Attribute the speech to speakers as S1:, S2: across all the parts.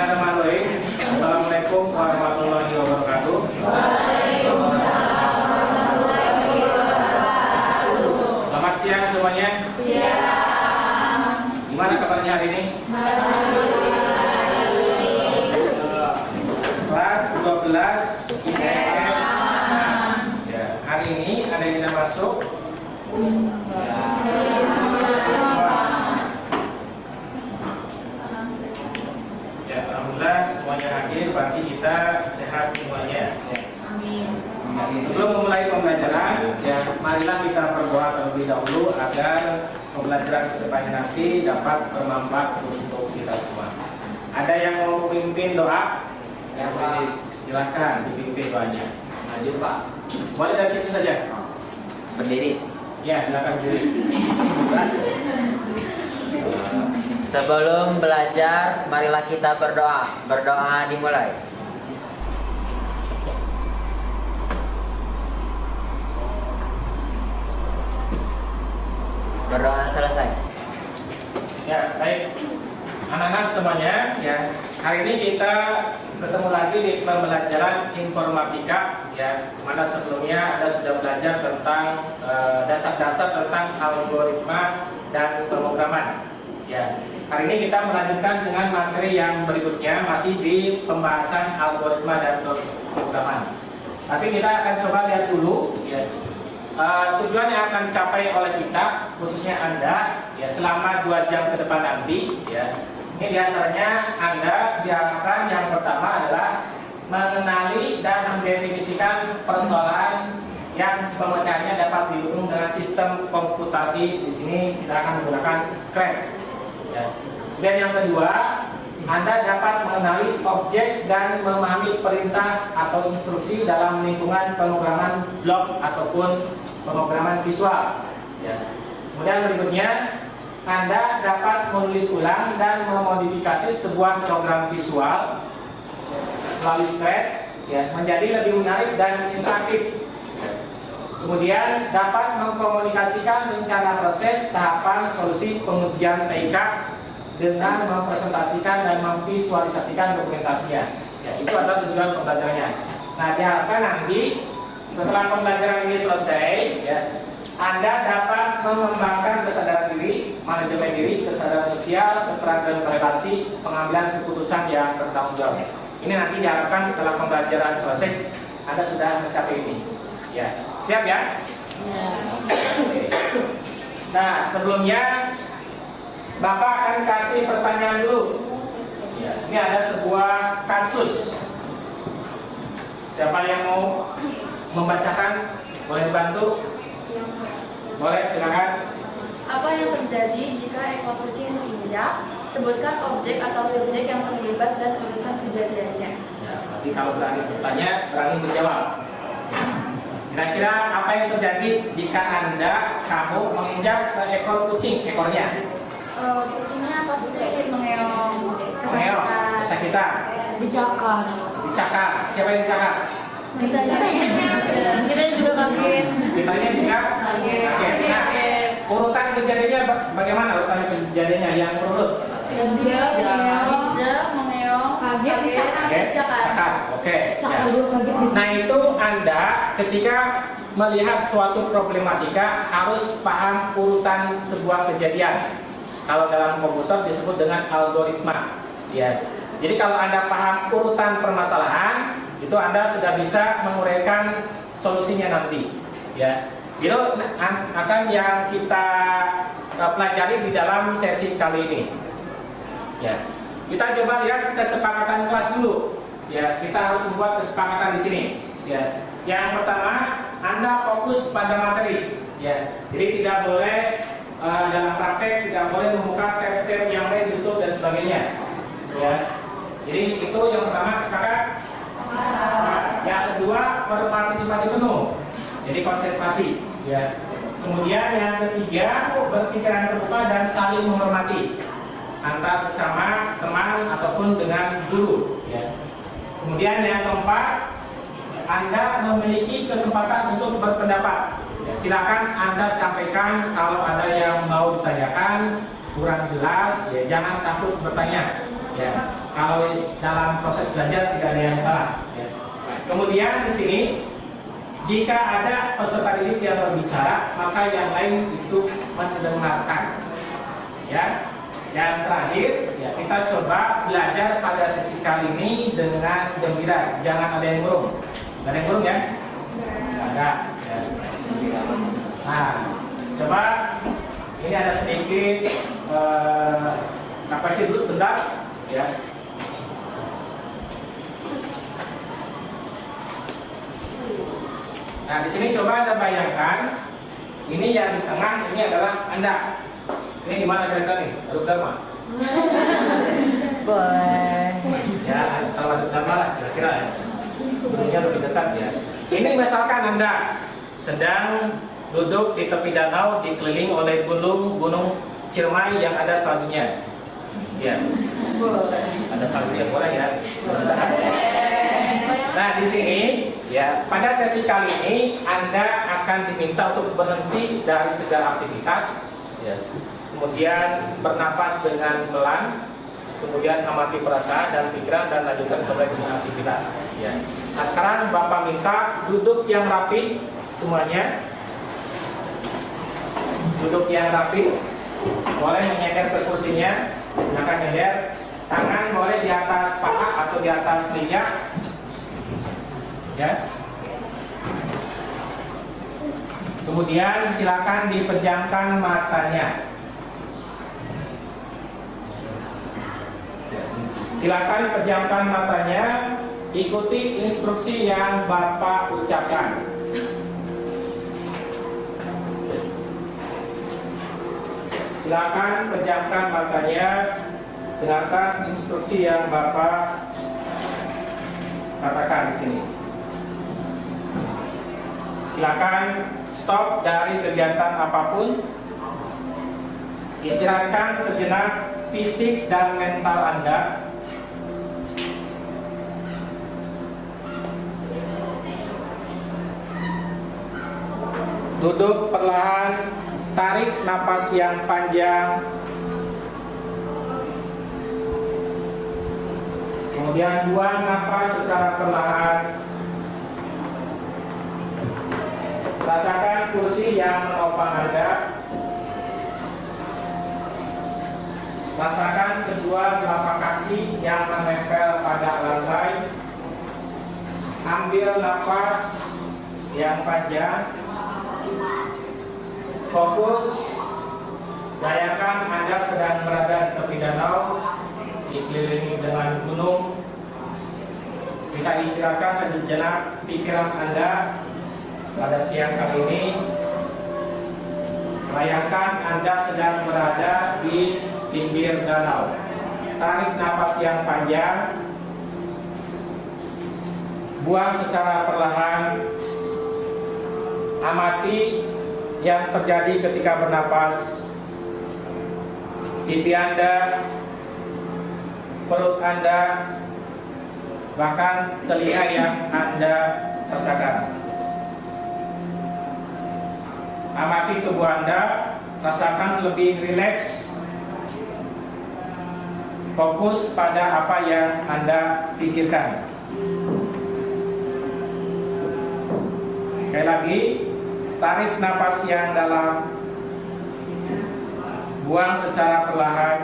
S1: Bismillahirrahmanirrahim. Assalamualaikum warahmatullahi wabarakatuh. Selamat siang semuanya. Gimana kabarnya hari ini? Kelas 12 IPS. Ya, hari ini ada yang tidak masuk. Ya, alhamdulillah semuanya hadir. Berarti kita sehat semuanya.
S2: Amin.
S1: Sebelum memulai pembelajaran, ya marilah kita berdoa terlebih dahulu agar pembelajaran kedepannya nanti dapat bermanfaat untuk kita semua. Ada yang mau memimpin doa? Ya, silahkan dipimpin doanya.
S3: Lanjut Pak.
S1: Boleh dari situ saja.
S3: Berdiri.
S1: Ya, silakan berdiri.
S3: Sebelum belajar, marilah kita berdoa. Berdoa dimulai. Berdoa selesai.
S1: Ya, baik. Anak-anak semuanya, ya. Hari ini kita bertemu lagi di pembelajaran informatika, ya. Mana sebelumnya Anda sudah belajar tentang dasar-dasar tentang algoritma dan pemrograman. Ya. Hari ini kita melanjutkan dengan materi yang berikutnya, masih di pembahasan algoritma dan pemrograman. Tapi kita akan coba lihat dulu, ya. Tujuan yang akan dicapai oleh kita, khususnya Anda, ya, selama 2 jam ke depan nanti, ya. Ini diantaranya Anda diharapkan yang pertama adalah mengenali dan mendefinisikan persoalan yang pemecahannya dapat didukung dengan sistem komputasi. Di sini kita akan menggunakan Scratch. Ya. Dan yang kedua, Anda dapat mengenali objek dan memahami perintah atau instruksi dalam lingkungan pemrograman blok ataupun pemrograman visual. Ya. Kemudian berikutnya, Anda dapat menulis ulang dan memodifikasi sebuah program visual melalui Scratch, ya, menjadi lebih menarik dan interaktif. Kemudian dapat mengkomunikasikan rencana proses, tahapan, solusi pengujian TIK dengan mempresentasikan dan memvisualisasikan dokumentasinya. Ya, itu adalah tujuan pembelajarannya. Nah, diharapkan nanti setelah pembelajaran ini selesai, ya, Anda dapat mengembangkan kesadaran diri, manajemen diri, kesadaran sosial, keterampilan relasi, pengambilan keputusan yang bertanggung jawab. Ini nanti diharapkan setelah pembelajaran selesai, Anda sudah mencapai ini. Ya, siap ya? Oke. Nah, sebelumnya Bapak akan kasih pertanyaan dulu. Ya, ini ada sebuah kasus. Siapa yang mau membacakan? Boleh dibantu? Boleh, silakan.
S2: Apa yang terjadi jika ekor kucing terinjak? Sebutkan objek atau subjek yang terlibat dan urutan kejadiannya.
S1: Ya, nanti kalau berani bertanya, berani menjawab. Kira-kira apa yang terjadi jika kamu menginjak seekor kucing, ekornya?
S2: Kucingnya pasti mengeong,
S1: Mengeong, kesakitan,
S2: dicakar.
S1: dicakar. Siapa yang dicakar?
S2: Kita juga kaget.
S1: Kitanya juga
S2: Kaget.
S1: kaget. Nah, urutan kejadiannya bagaimana urutan kejadiannya yang urut?
S2: Dia mengeong, kaget, dicakar.
S1: Cakar. Oke. Ya. Nah, itu Anda ketika melihat suatu problematika harus paham urutan sebuah kejadian. Kalau dalam komputer disebut dengan algoritma. Ya. Jadi kalau Anda paham urutan permasalahan, itu Anda sudah bisa menguraikan solusinya nanti. Ya. Itu akan yang kita pelajari di dalam sesi kali ini. Ya. Kita coba lihat kesepakatan kelas dulu. Ya, kita harus membuat kesepakatan di sini. Ya. Yang pertama, Anda fokus pada materi. Ya. Jadi tidak boleh dalam praktek tidak boleh membuka tab-tab yang lain di YouTube dan sebagainya. Ya. Jadi itu yang pertama, sepakat? Nah, yang kedua, berpartisipasi penuh. Jadi konsentrasi. Ya. Kemudian yang ketiga, berpikiran terbuka dan saling menghormati antar sesama teman ataupun dengan guru. Ya. Kemudian yang keempat, Anda memiliki kesempatan untuk berpendapat. Ya, silakan Anda sampaikan kalau ada yang mau ditanyakan kurang jelas, ya jangan takut bertanya. Ya, kalau dalam proses belajar tidak ada yang salah. Ya. Kemudian di sini, jika ada peserta didik yang berbicara, maka yang lain itu mendengarkan. Ya. Dan terakhir, ya, kita coba belajar pada sesi kali ini dengan gembira. Jangan ada yang murung. Ada yang murung ya? Tidak ada. Ya. Nah, coba ini ada sedikit apa sih dulu sebentar, ya. Nah, di sini coba Anda bayangkan, ini yang di tengah ini adalah Anda. Ini di mana kira-kira nih? Aduk Dharma.
S2: Boleh.
S1: Ya, kalau aduk Dharma lah kira-kira ya. Sebenarnya lebih dekat ya. Ini misalkan Anda sedang duduk di tepi danau dikelilingi oleh gunung Ciremai yang ada saljunya. Ya.
S2: Boleh.
S1: Ada saljunya boleh ya. Nah, di sini ya, pada sesi kali ini Anda akan diminta untuk berhenti dari segala aktivitas, ya. Kemudian bernapas dengan pelan, kemudian amati perasaan dan pikiran dan lanjutkan kembali dengan aktivitas. Ya. Nah, sekarang Bapak minta duduk yang rapi semuanya. Duduk yang rapi, boleh menyender ke kursinya, gunakan nyender. Tangan boleh di atas paha atau di atas meja, ya. Kemudian silakan dipejamkan matanya. Silakan pejamkan matanya, ikuti instruksi yang Bapak ucapkan. Silakan pejamkan matanya, dengarkan instruksi yang Bapak katakan di sini. Silakan stop dari kegiatan apapun. Istirahatkan sejenak fisik dan mental Anda. Duduk perlahan, tarik napas yang panjang. Kemudian buang napas secara perlahan. Rasakan kursi yang menopang Anda. Rasakan kedua telapak kaki yang menempel pada lantai. Ambil napas yang panjang. Fokus. Bayangkan Anda sedang berada di tepi danau, dikelilingi dengan gunung. Kita istirahatkan sejenak pikiran Anda pada siang kali ini. Bayangkan Anda sedang berada di pinggir danau. Tarik napas yang panjang. Buang secara perlahan. Amati yang terjadi ketika bernapas. Pipi Anda, perut Anda, bahkan telinga yang Anda rasakan. Amati tubuh Anda, rasakan lebih rileks. Fokus pada apa yang Anda pikirkan. Sekali lagi, tarik napas yang dalam, buang secara perlahan,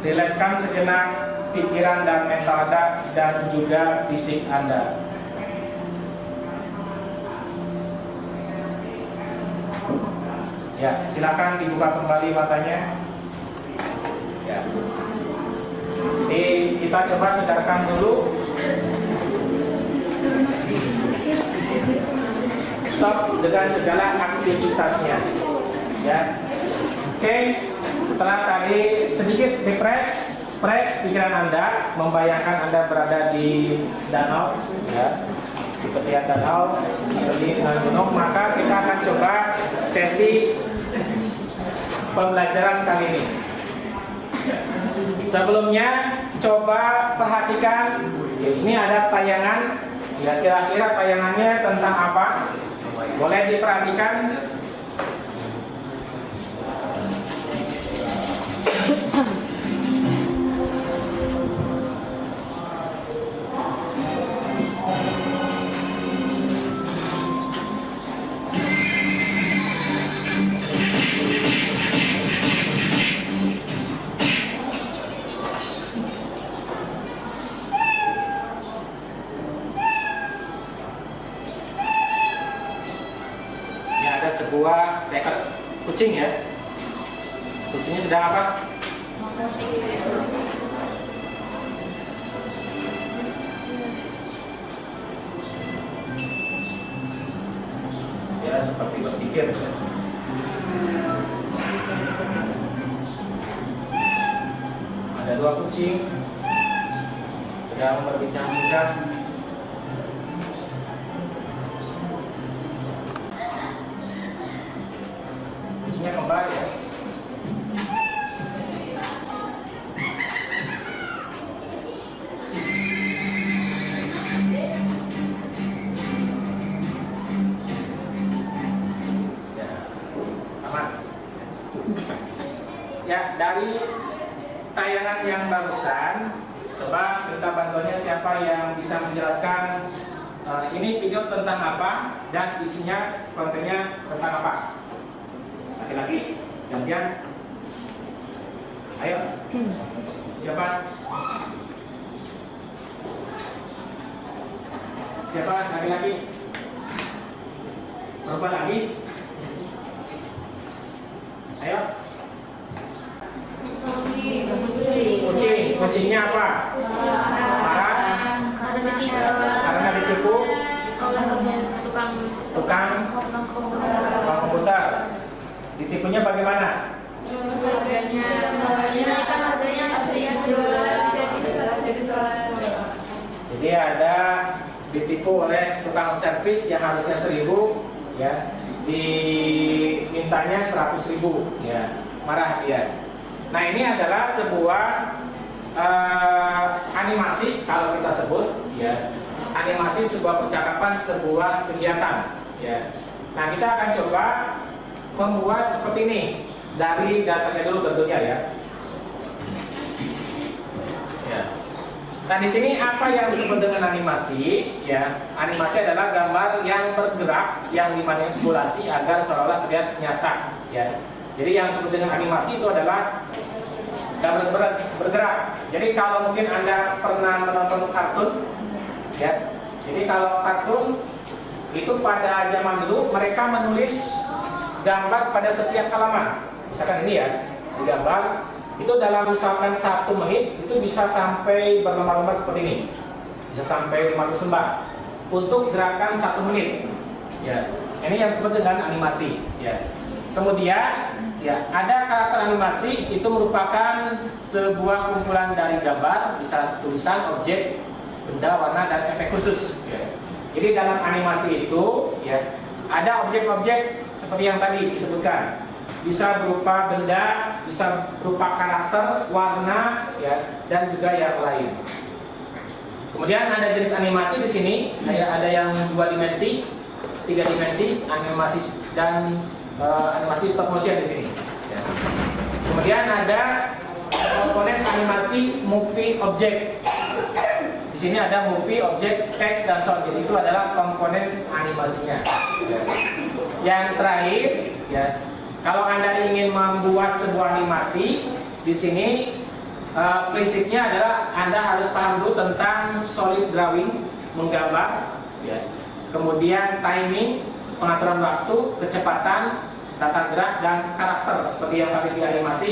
S1: rilekskan sejenak pikiran dan mental Anda dan juga fisik Anda. Ya, silakan dibuka kembali matanya. Ya. Jadi kita coba sedarkan dulu. Stop dengan segala aktivitasnya. Ya. Oke. Setelah tadi sedikit refresh pikiran Anda, membayangkan Anda berada di danau, ya, di tepian danau atau di gunung, maka kita akan coba sesi pembelajaran kali ini. Sebelumnya, coba perhatikan, ini ada tayangan, ya, kira-kira tayangannya tentang apa? Boleh diperhatikan. kucing ya. Kucingnya sedang apa? Ya, seperti berpikir. Ada dua kucing sedang berbincang-bincang. Kucingnya kembar ya. Ya, dari tayangan yang barusan, coba minta bantuannya siapa yang bisa menjelaskan ini video tentang apa dan isinya kontennya tentang apa. Laki-laki, gantian. Ayo. Siapa? Siapa laki-laki? Perempuan lagi? Ayo. Kucingnya apa? Marah? Karena ditipu? Tukang komputer. Ditipunya bagaimana? Jadi ada ditipu oleh tukang servis yang harusnya 1.000 ya, dimintanya 100.000 ya, marah dia. Nah, ini adalah sebuah animasi kalau kita sebut ya, animasi sebuah percakapan, sebuah kegiatan ya. Nah, kita akan coba membuat seperti ini dari dasarnya dulu tentunya ya. Ya. Nah, di sini apa yang disebut dengan animasi ya? Animasi adalah gambar yang bergerak yang dimanipulasi agar seolah terlihat nyata ya. Jadi yang disebut dengan animasi itu adalah gambar bergerak. Jadi kalau mungkin Anda pernah menonton kartun ya. Jadi kalau kartun itu pada zaman dulu mereka menulis gambar pada setiap halaman. Misalkan ini ya, digambar itu dalam misalkan 1 menit itu bisa sampai berlembar-lembar seperti ini. Bisa sampai 500 lembar untuk gerakan 1 menit. Ya. Ini yang disebut dengan animasi ya. Kemudian ya, ada karakter animasi itu merupakan sebuah kumpulan dari gambar, bisa tulisan, objek, benda, warna, dan efek khusus. Ya. Jadi dalam animasi itu ya ada objek-objek seperti yang tadi disebutkan, bisa berupa benda, bisa berupa karakter, warna, ya, dan juga yang lain. Kemudian ada jenis animasi di sini, ada yang 2 dimensi, 3 dimensi, animasi dan animasi stop motion di sini. Ya. Kemudian ada komponen animasi movie object. Di sini ada movie object, text dan sound. Jadi itu adalah komponen animasinya. Ya. Yang terakhir, ya, kalau Anda ingin membuat sebuah animasi, di sini prinsipnya adalah Anda harus paham dulu tentang solid drawing, menggambar, ya. Kemudian timing, pengaturan waktu, kecepatan, tata gerak, dan karakter. Seperti yang tadi di animasi,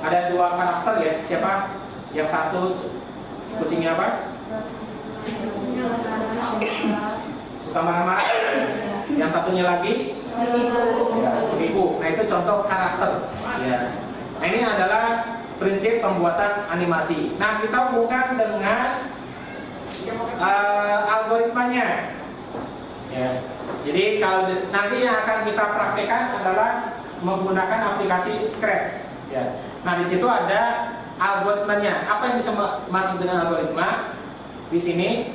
S1: ada 2 karakter ya. Siapa? Yang satu kucingnya apa? Suka marah-marah. Yang satunya lagi ibu. Nah, itu contoh karakter. Ya. Nah, ini adalah prinsip pembuatan animasi. Nah, kita hubungkan dengan algoritmanya. Ya. Jadi kalau nanti yang akan kita praktekkan adalah menggunakan aplikasi Scratch. Ya. Nah, di situ ada algoritmanya. Apa yang dimaksud dengan algoritma? Di sini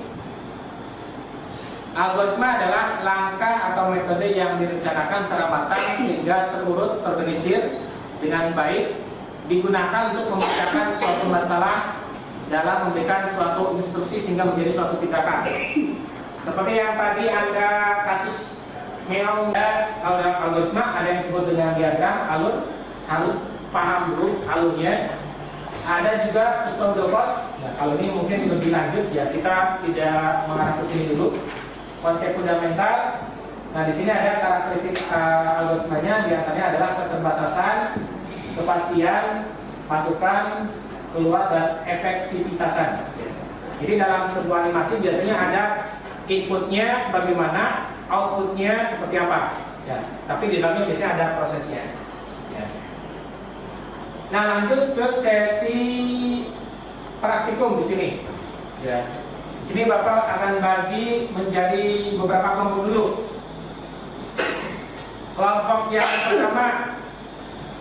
S1: algoritma adalah langkah atau metode yang direncanakan secara matang sehingga terurut, terorganisir dengan baik, digunakan untuk memecahkan suatu masalah dalam memberikan suatu instruksi sehingga menjadi suatu tindakan. Seperti yang tadi Anda kasus meong, kalau dalam algoritma ada yang disebut dengan diagram alur, harus paham dulu alurnya. Ada juga pseudocode. Nah, kalau ini mungkin lebih lanjut ya, kita tidak mengarah ke sini dulu. Konsep fundamental, Nah, di sini ada karakteristik algoritmanya, di antaranya adalah keterbatasan, kepastian, masukan, keluar, dan efektivitasan. Jadi dalam sebuah animasi biasanya ada inputnya bagaimana, outputnya seperti apa. Ya, tapi di dalamnya biasanya ada prosesnya. Ya. Nah, lanjut ke sesi praktikum di sini. Ya. Di sini Bapak akan bagi menjadi beberapa kelompok dulu. Kelompok yang pertama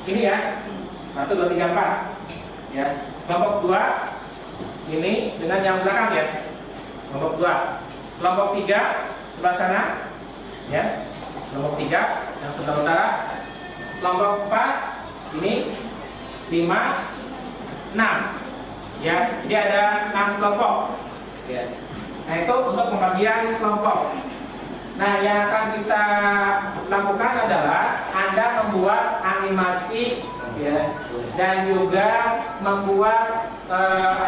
S1: ini ya, 1, 2, 3, 4. Ya. Kelompok 2 ini dengan yang belakang ya. Kelompok 2. Kelompok 3 sebelah sana. Ya. Kelompok 3 yang sebelah utara. Kelompok 4 ini 5, 6. Ya, jadi ada 6 kelompok. Ya. Nah, itu untuk pembagian kelompok. Nah, yang akan kita lakukan adalah Anda membuat animasi ya, dan juga membuat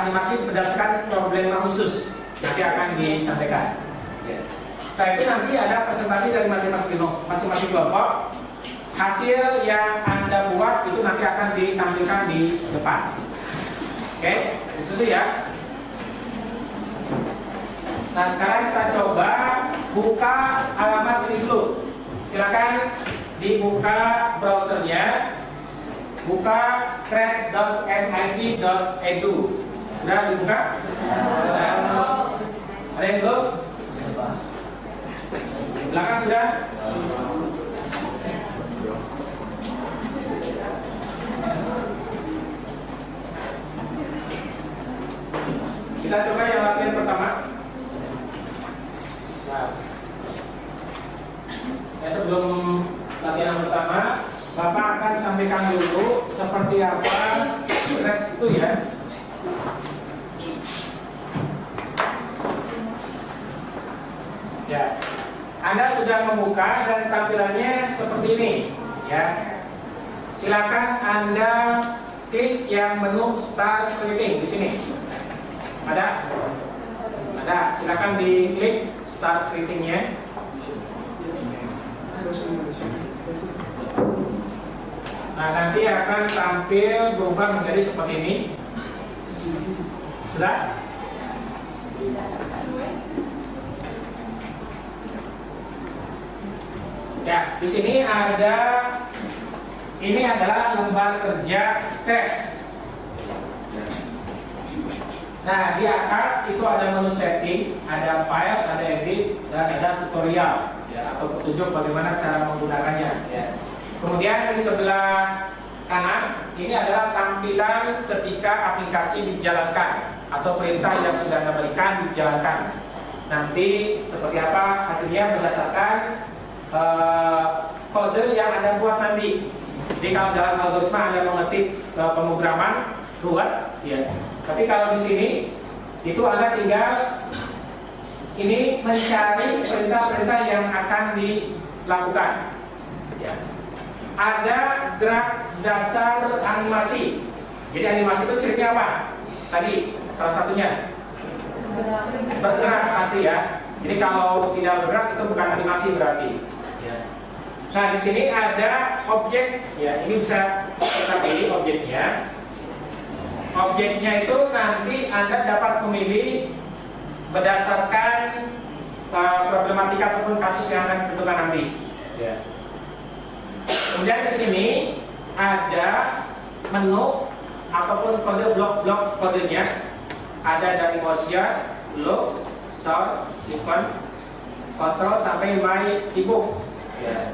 S1: animasi berdasarkan problema khusus yang akan disampaikan. Ya. Setelah itu nanti ada presentasi dari masing-masing kelompok. Hasil yang Anda buat itu nanti akan ditampilkan di depan. Oke, itu ya. Nah, sekarang kita coba buka alamat ini dulu. Silakan dibuka browsernya. Buka scratch.mit.edu. Sudah dibuka? Ada yang belum? Belakang sudah? Kita coba yang latihan pertama. Nah, sebelum latihan yang pertama, Bapak akan sampaikan dulu seperti apa Scratch itu ya. Ya, Anda sudah membuka dan tampilannya seperti ini, ya. Silakan Anda klik yang menu Start Creating di sini. Ada? Ada. Silakan diklik Start Creating-nya. Nah, nanti akan tampil berubah menjadi seperti ini. Sudah? Ya, di sini ada, ini adalah lembar kerja Scratch. Nah, di atas itu ada menu setting, ada file, ada edit, dan ada tutorial ya, atau petunjuk bagaimana cara menggunakannya. Ya. Kemudian di sebelah kanan ini adalah tampilan ketika aplikasi dijalankan atau perintah yang sudah Anda berikan dijalankan. Nanti seperti apa hasilnya berdasarkan kode yang Anda buat nanti. Jadi kalau dalam algoritma Anda mengetik pemrograman ruwet, ya. Tapi kalau di sini itu Anda tinggal ini mencari perintah-perintah yang akan dilakukan. Ya. Ada gerak dasar animasi. Jadi animasi itu cirinya apa? Tadi salah satunya bergerak pasti ya. Jadi kalau tidak bergerak itu bukan animasi berarti. Ya. Nah, di sini ada objek. Ya, ini bisa kita pilih objeknya. Objeknya itu nanti Anda dapat memilih berdasarkan problematika ataupun kasus yang akan ditentukan nanti. Ya. Kemudian di sini ada menu ataupun kode blok-blok kodenya. Ada dari motion, look, sort, event, control sampai my ebooks. Ya.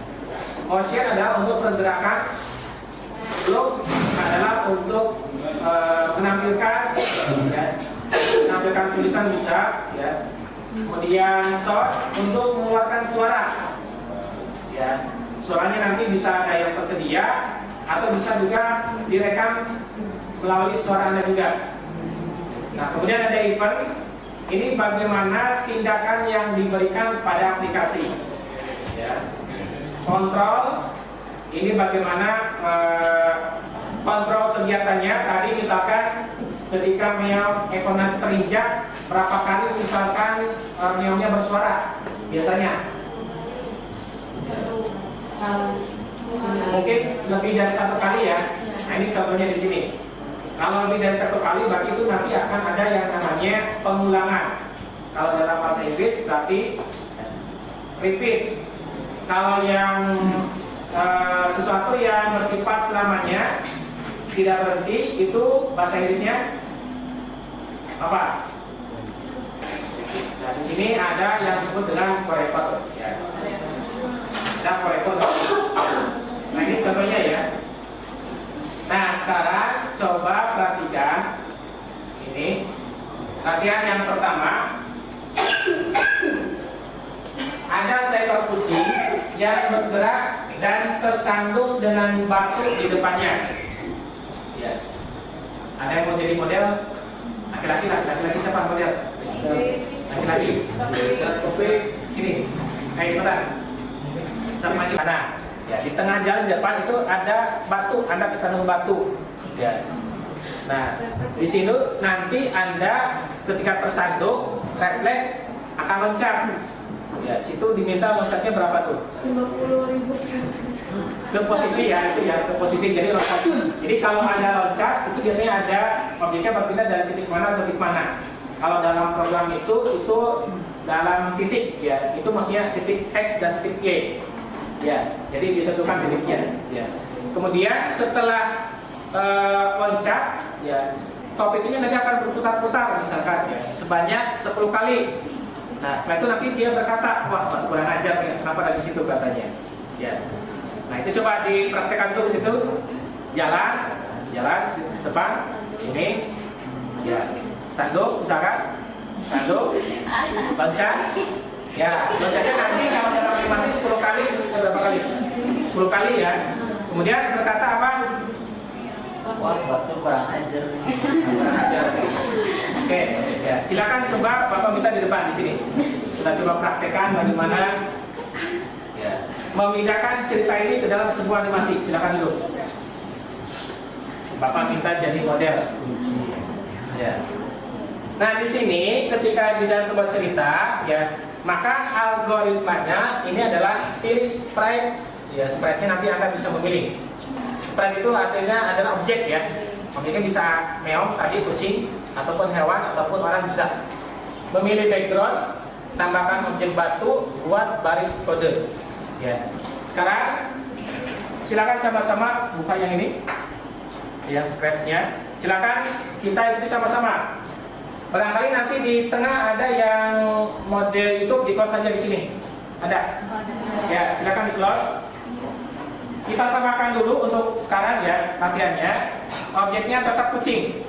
S1: Motion adalah untuk pergerakan, looks adalah untuk menampilkan, ya, menampilkan tulisan bisa, ya. Kemudian sort untuk mengeluarkan suara, ya. Suaranya nanti bisa ada yang tersedia atau bisa juga direkam melalui suara Anda juga. Nah, kemudian ada event. Ini bagaimana tindakan yang diberikan pada aplikasi. Ya. Kontrol. Ini bagaimana kontrol kegiatannya. Tadi misalkan ketika meow ekornya terinjak, berapa kali misalkan meownya bersuara biasanya. Mungkin lebih dari satu kali ya. Nah, ini contohnya di sini. Kalau lebih dari satu kali berarti itu nanti akan ada yang namanya pengulangan. Kalau dalam bahasa Inggris berarti repeat. Kalau yang sesuatu yang bersifat selamanya tidak berhenti, itu bahasa Inggrisnya apa? Nah, di sini ada yang disebut dengan forever. Ya. Ada forever. Nah, ini contohnya ya. Nah, sekarang coba perhatikan ini. Latihan yang pertama. Ada seekor kucing yang bergerak dan tersandung dengan batu di depannya. Ya. Ada yang mau jadi model? Laki-laki siapa model? Laki-laki. Oke, sini. Ayo cepetan. Sama di mana? Ya, di tengah jalan di depan itu ada batu, Anda kesandung batu. Ya. Nah, di sini nanti Anda ketika tersandung, refleks akan loncat. Ya, situ diminta loncatnya berapa tuh?
S2: 50.100.
S1: Ke posisi ya, itu ya, ke posisi jadi loncat. Jadi kalau Anda loncat, itu biasanya ada objeknya berpindah dari titik mana ke titik mana. Kalau dalam program itu dalam titik ya, itu maksudnya titik X dan titik Y. Ya, jadi ditentukan titiknya. Ya. Kemudian setelah loncat, ya, topik ini nanti akan berputar-putar misalkan ya, sebanyak 10 kali. Nah, setelah itu nanti dia berkata, wah kurang ajar ya, kenapa ada di situ katanya. Ya. Nah, itu coba dipraktekkan dulu di situ. Jalan depan, ini, ya, sandung misalkan, sandung, loncat. Ya, loncatnya nanti kalau dalam animasi 10 kali, berapa kali? 10 kali ya. Kemudian berkata apa?
S3: Wah, batu kurang ajar.
S1: Kurang ajar. Oke, ya, silakan coba Bapak minta di depan di sini. Kita coba praktekkan bagaimana ya, memindahkan cerita ini ke dalam sebuah animasi. Silakan dulu. Bapak minta jadi model. Ya. Nah, di sini ketika di dalam sebuah cerita, ya, maka algoritmanya ini adalah pilih sprite. Ya, sprite-nya nanti Anda bisa memilih. Sprite itu artinya adalah objek ya. Objeknya bisa meong tadi kucing, ataupun hewan, ataupun orang bisa. Memilih background, tambahkan objek batu, buat baris kode. Ya. Sekarang silakan sama-sama buka yang ini, yang scratch-nya. Silakan kita ikuti sama-sama. Barangkali nanti di tengah ada yang model itu di close saja di sini. Ada? Ya, silakan di close. Kita samakan dulu untuk sekarang ya latihannya. Objeknya tetap kucing.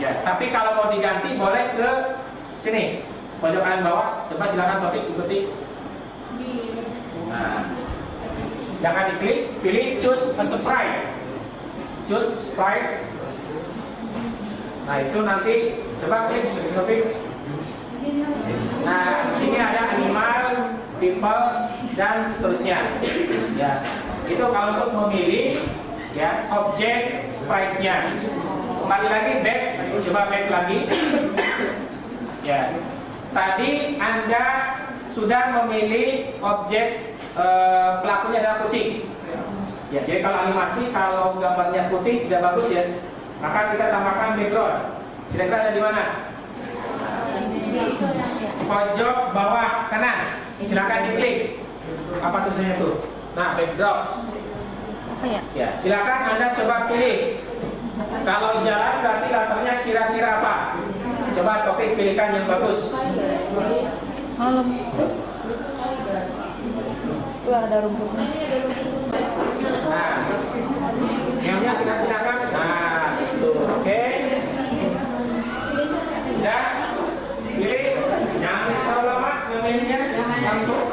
S1: Ya, tapi kalau mau diganti boleh ke sini. Pojok kanan bawah. Coba silakan Topik ikuti. Nah, jangan diklik, pilih choose a sprite. Choose sprite. Nah, itu nanti coba klik Topik. Nah, di sini ada animal, people, dan seterusnya. Ya, itu kalau untuk memilih ya objek sprite-nya. Kembali lagi back, coba back lagi. Ya, tadi Anda sudah memilih objek pelakunya adalah kucing. Ya, jadi kalau animasi kalau gambarnya putih tidak bagus ya, maka kita tambahkan background. Kira-kira ada di mana? Pojok bawah kanan. Silakan diklik. Apa tulisannya tuh? Nah, background. Ya, silakan Anda coba pilih. Kalau jalan berarti latarnya kira-kira apa? Coba Topik pilihkan yang bagus.
S2: Malam. Wah, ada rumputnya.
S1: Nah, yang kita gunakan. Nah, itu. Oke. Sudah pilih. Jangan terlalu lama memilihnya. Langsung.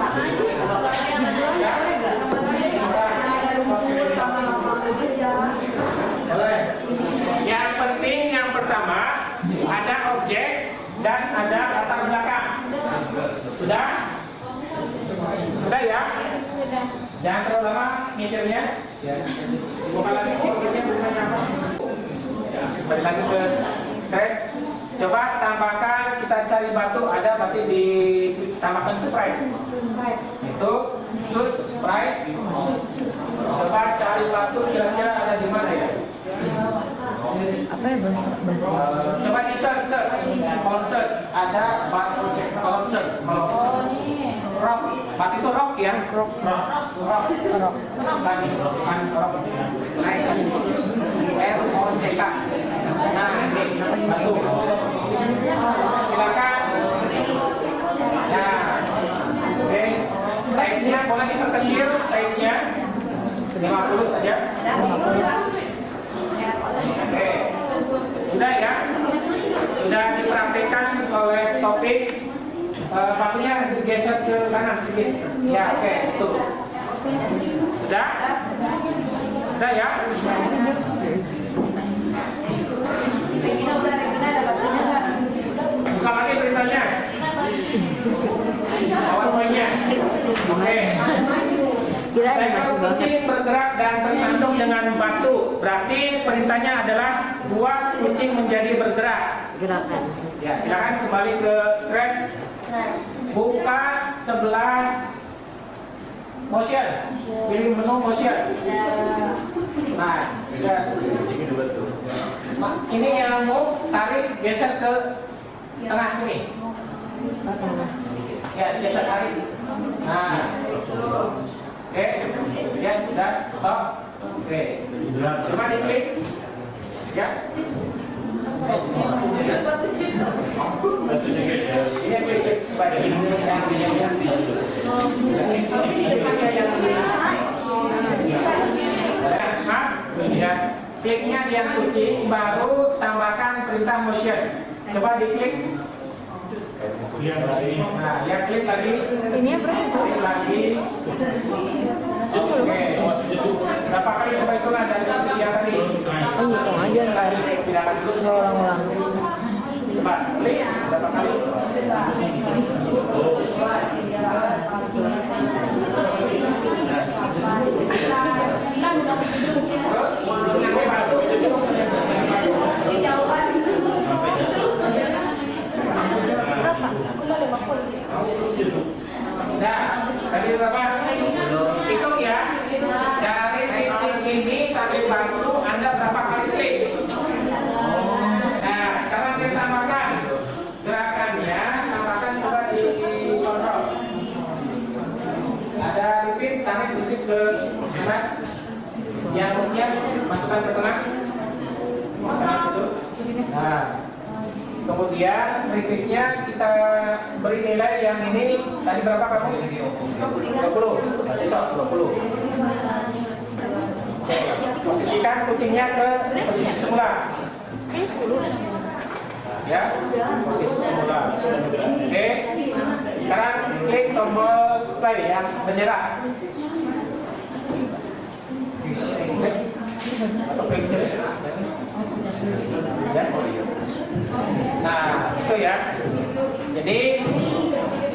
S1: Yang penting yang pertama ada objek dan ada latar belakang. Sudah? Sudah ya? Jangan terlalu lama mikirnya. Ya. Buka lagi objeknya tulisannya apa? Balik lagi ke scratch. Coba tambahkan, kita cari batu ada berarti ditambahkan sprite. Itu Jus, Sprite. Coba cari batu kira-kira ada di mana ya?
S4: Apa ya
S1: Coba di search, kolom search ada batu kolom search. Kalau rock, batu itu rock ya? Rock. Tadi bukan rock. Naik ROCK. Nah, ini batu. Silakan. Nah, oke. Size-nya boleh diperkecil, size-nya 50 saja. Oke, sudah ya, sudah dipraktikkan oleh Topik. Batunya geser ke kanan sedikit. Ya, oke, itu. Sudah? Sudah ya? Buka lagi beritanya. PowerPoint-nya. Oke. Seekor kucing bergerak dan tersandung dengan batu. Berarti perintahnya adalah buat kucing menjadi bergerak.
S4: gerakan?
S1: Ya, silakan kembali ke scratch. Buka sebelah motion. Pilih menu motion. Nah, ini yang mau tarik geser ke tengah sini. Ya, geser tarik. Nah, oke, ya sudah stop. Oke, coba diklik. Ya. Ini klik pada ini ya, kliknya di yang kucing, baru tambahkan perintah motion. Coba diklik. Nah, ya klik lagi.
S4: Ini apa?
S1: Klik lagi. Oke. Berapa kali coba itulah dari posisi yang tadi?
S4: Oh, hitung aja ntar.
S1: Tidak akan terus.
S4: Coba ulang-ulang.
S1: Coba klik berapa kali? Terus dengan batu cukup saja. Nah, tadi berapa? Hitung ya. Dari titik ini sampai batu Anda berapa kali klik? Nah, sekarang kita tambahkan gerakannya, tambahkan coba di kontrol. Ada repeat, tarik repeat ke kanan. Nyamuknya masukkan ke tengah. Tengah situ. Nah, kemudian repeatnya kita beri nilai yang ini tadi berapa kamu? 20. Besok 20. Posisikan kucingnya ke posisi semula. Ya, posisi semula. Oke. Sekarang klik tombol play yang menyerah. Nah, itu ya. Jadi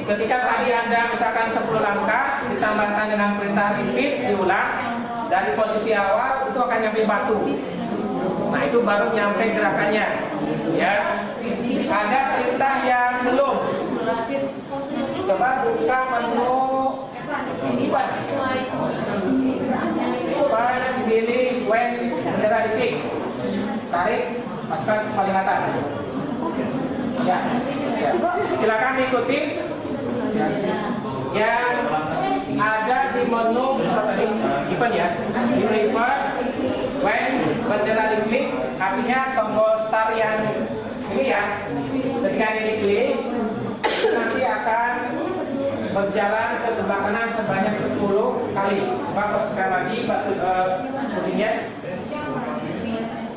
S1: ketika tadi Anda misalkan 10 langkah ditambahkan dengan perintah repeat diulang dari posisi awal itu akan nyampe batu. Nah, itu baru nyampe gerakannya. Ya. Ada perintah yang belum. Coba buka menu Ipan. Pilih when bendera diklik. Tarik, masukkan paling atas. Ya. Ya. Silakan ikuti. Ya. Yang ada di menu tadi Ipan ya. Pilih Ipan. When bendera diklik, artinya tombol start yang ini ya. Ketika ini diklik, nanti akan berjalan ke sebelah kanan sebanyak 10 kali. Coba sekali lagi kucingnya.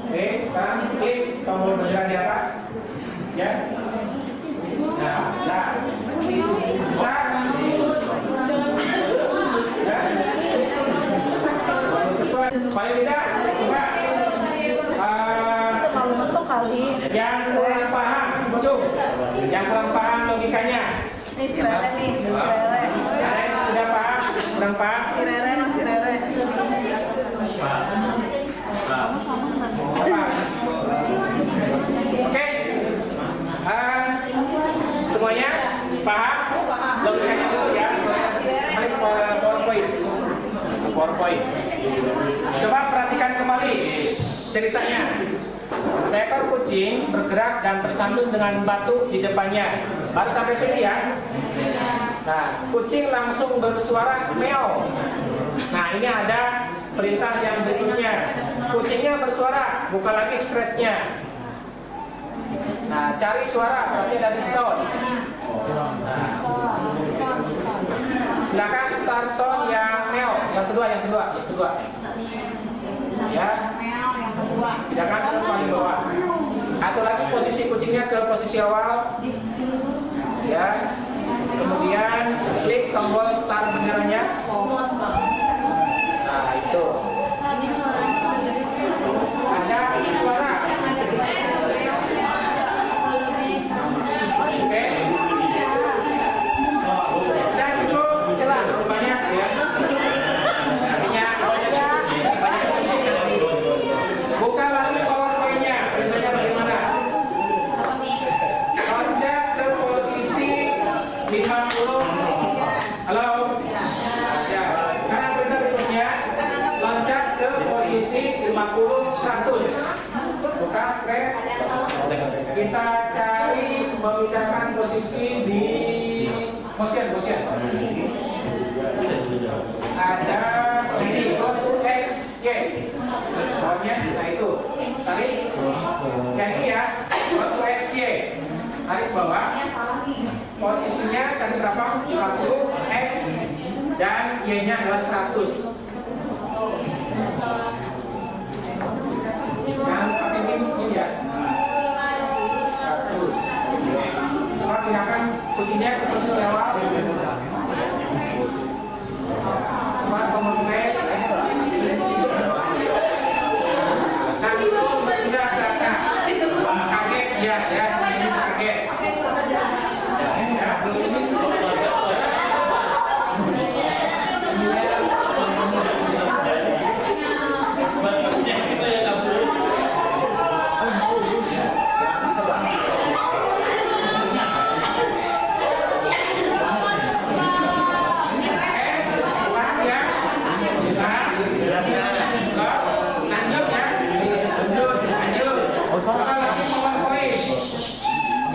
S1: Oke, sekarang klik tombol bendera di atas. Ya. Nah, bisa. Ya. Paling tidak, coba.
S4: Kalau mentok kali.
S1: Yang kurang paham, Cung. Yang kurang paham logikanya.
S2: Ini si Rere nih, si Rere.
S1: Yang udah paham, kurang paham.
S2: Si Rere masih Rere.
S1: Oke. Semuanya paham? Logikanya dulu ya. Mari PowerPoint ceritanya. Seekor kucing bergerak dan tersandung dengan batu di depannya. Baru sampai sini ya. Nah, kucing langsung bersuara meow. Nah, ini ada perintah yang berikutnya. Kucingnya bersuara, buka lagi scratch-nya. Nah, cari suara, berarti dari sound. Nah, silakan start sound yang meow, yang kedua. Ya, pindahkan ke paling bawah. Atau lagi posisi kucingnya ke posisi awal. Ya, kemudian klik tombol start benderanya. Nah, itu. Ada suara. Oke. Dan cukup celah banyak ya. Artinya banyak kucing. Buka lagi PowerPoint-nya. Perintahnya bagaimana? Loncat ke posisi 50. Halo. Ya. Sekarang perintah berikutnya. Loncat ke posisi 50 100. Buka scratch. Kita cari memindahkan posisi di motion. Ada ini go to X Y. Bawahnya, nah itu. Tarik. Yang ini ya, go to X Y. Tarik bawah. Posisinya tadi berapa? 50 X dan Y-nya adalah 100. Yang pakai ini ya. 100. Coba pindahkan kucingnya ke posisi awal. Coba tombol play. Langsung bergerak ke atas. Kaget ya, ini kaget. Ya, belum ini.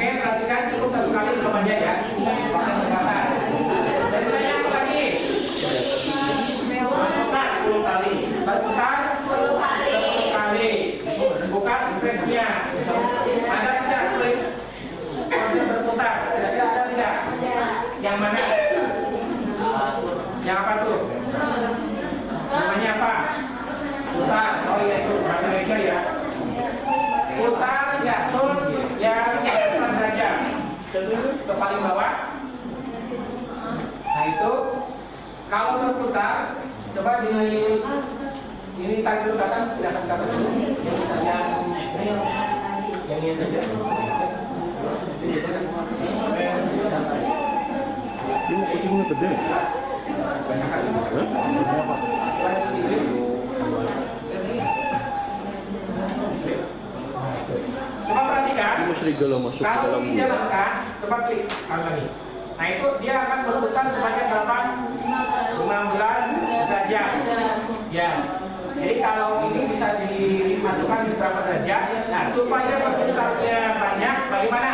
S1: Oke, perhatikan cukup satu kali kemudian ya. Dan tanya apa lagi? Berputar 10 kali. Berputar 10 kali. Buka scratch-nya. Ada tidak klik? Proses berputar. Kira-kira ada tidak? Yang mana? Yang apa tuh? Namanya apa? Putar. Oh iya itu bahasa Indonesia ya. Putar jatuh yang derajat ke paling bawah. Nah itu kalau berputar coba di ini tarik dulu ke atas, tidak akan sabar dulu. Yang ini saja.
S5: Ini kucingnya gede.
S1: Coba perhatikan.
S5: Ini serigala masuk ke
S1: Kalau
S5: dalam.
S1: dijalankan, coba klik kali. Nah itu dia akan berputar sebanyak berapa? 15 derajat. Ya. Jadi kalau ini bisa dimasukkan di berapa derajat? Nah supaya berputarnya banyak, bagaimana?